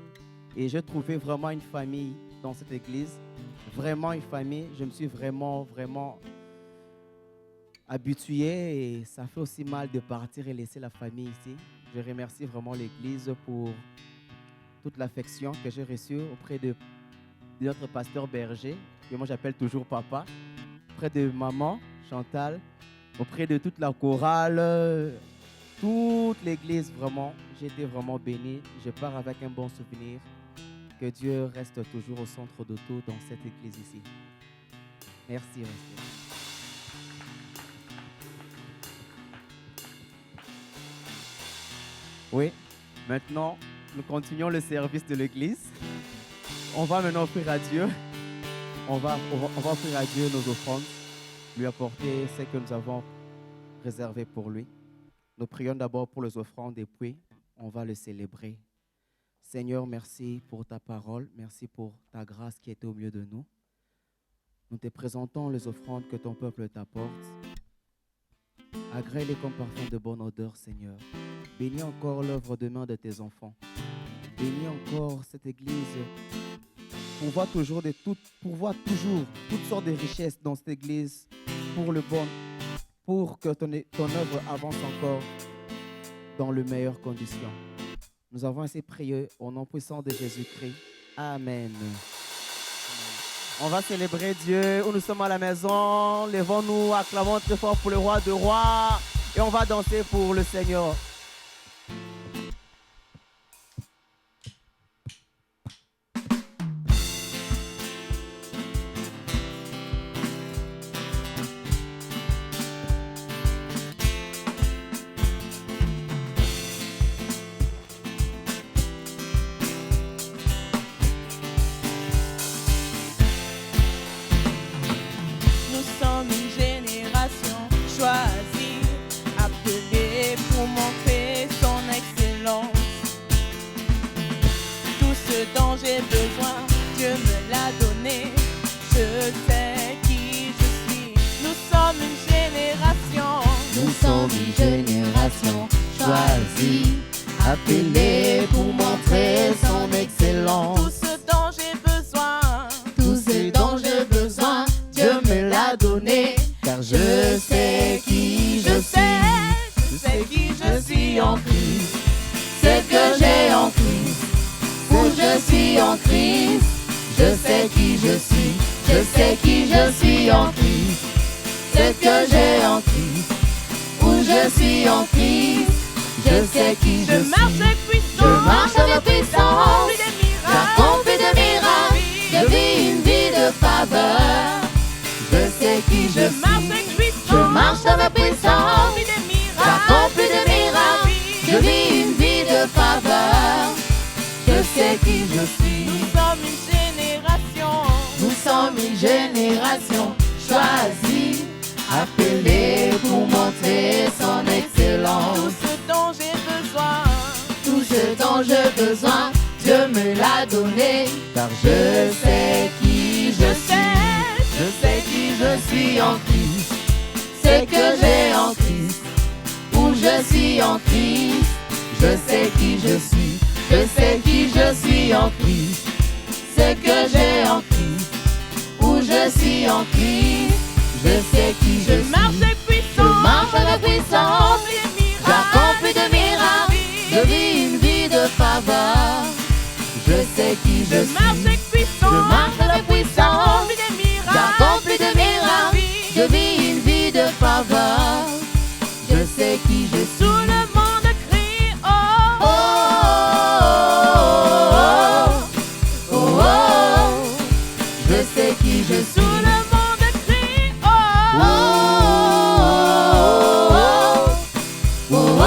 Et j'ai trouvé vraiment une famille dans cette église. Vraiment une famille. Je me suis vraiment habitué et ça fait aussi mal de partir et laisser la famille ici. Je remercie vraiment l'église pour toute l'affection que j'ai reçue auprès de notre pasteur Berger, que moi j'appelle toujours papa, auprès de maman Chantal, auprès de toute la chorale, toute l'église. Vraiment, j'ai été vraiment béni. Je pars avec un bon souvenir. Que Dieu reste toujours au centre de tout dans cette église ici. Merci. Oui, maintenant, nous continuons le service de l'église. On va maintenant offrir à Dieu. On va offrir à Dieu nos offrandes, lui apporter ce que nous avons réservé pour lui. Nous prions d'abord pour les offrandes et puis on va le célébrer. Seigneur, merci pour ta parole. Merci pour ta grâce qui était au milieu de nous. Nous te présentons les offrandes que ton peuple t'apporte. Agrée-les comme parfum de bonne odeur, Seigneur. Bénis encore l'œuvre de main de tes enfants. Bénis encore cette église. Pourvois toujours toutes sortes de richesses dans cette église pour le bon, pour que ton œuvre avance encore dans les meilleures conditions. Nous avons ainsi prié au nom puissant de Jésus-Christ. Amen. On va célébrer Dieu où nous sommes à la maison. Levons-nous, acclamons très fort pour le roi de rois. Et on va danser pour le Seigneur. Appelé pour montrer son excellence. Tout ce dont j'ai besoin, tout ce dont j'ai besoin, Dieu me l'a donné. Car je sais qui je suis. Je sais qui je suis en Christ. Ce que j'ai en Christ. Où je suis en Christ. Je sais qui je suis. Je sais qui je suis en Christ. Ce que j'ai en Christ. Où je suis en Christ. Je sais qui je suis. marche avec puissance. Je marche avec puissance. J'accomplis des miracles. Je vis une vie de faveur. Je sais qui je suis. Je marche avec puissance. J'accomplis des miracles. Je vis une vie de faveur. Je sais qui je suis. Nous sommes une génération choisie, appelée pour montrer son excellence. Tout ce dont j'ai besoin, Dieu me l'a donné. Car je sais qui je suis. Je sais qui je suis en Christ. Ce que j'ai en Christ. Où je suis en Christ. Je sais qui je suis. Je sais qui j'ai en Christ, où je suis en Christ, je sais qui je suis. marche avec Je marche avec puissance, j'accomplis de miracles, je vis une vie de faveur. Je sais qui je suis. Je marche avec puissance, j'accomplis de miracles, je vis une vie de faveur. Je sais qui je suis. Tout le monde crie oh, Oh, oh, oh, oh, oh. Je sais qui je suis. tout le monde crie oh, Oh, oh, oh, oh, oh.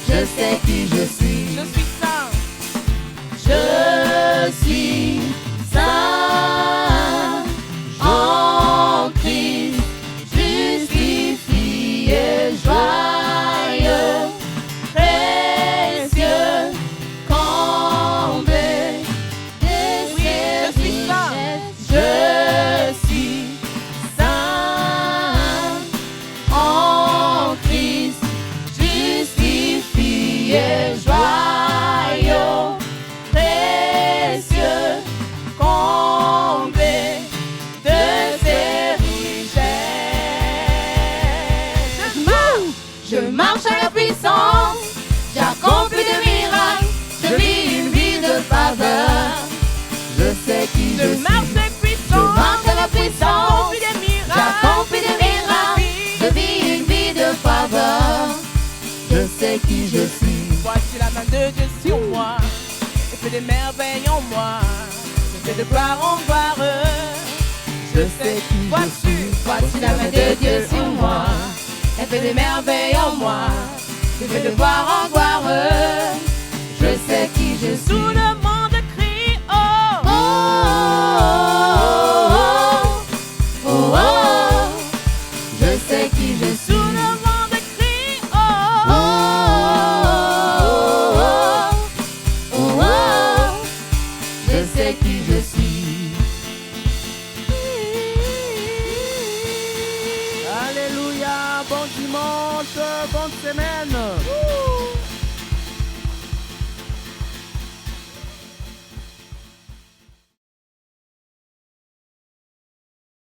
Je sais qui je suis. je suis saint. Je suis saint en Christ, justifié, joyeux, précieux, comblé de Oui, je suis ses saint. richesses. Je suis saint en Christ, justifié, joyeux, précieux, comblé de ses richesses. Je marche à la puissance, j'accomplis de miracles, je vis une vie de faveur. Je sais qui je suis. marche avec Je puissance, marche à la puissance, des miracles, j'accomplis de miracles, je vis une vie de faveur. Je sais qui je suis. Voici la main de Dieu sur moi, et fait des merveilles en moi, je fais de gloire en gloire. Je sais qui je suis. Voici la main de Dieu sur moi, elle fait des merveilles en moi, je fais de gloire en gloire. Je sais qui je suis. Tout le monde crie oh, Oh, oh, oh, oh, oh. Je sais qui je suis. tout le monde crie oh, Oh, oh, oh, oh, oh. Je sais qui je suis. Alléluia, bon dimanche, bonne semaine.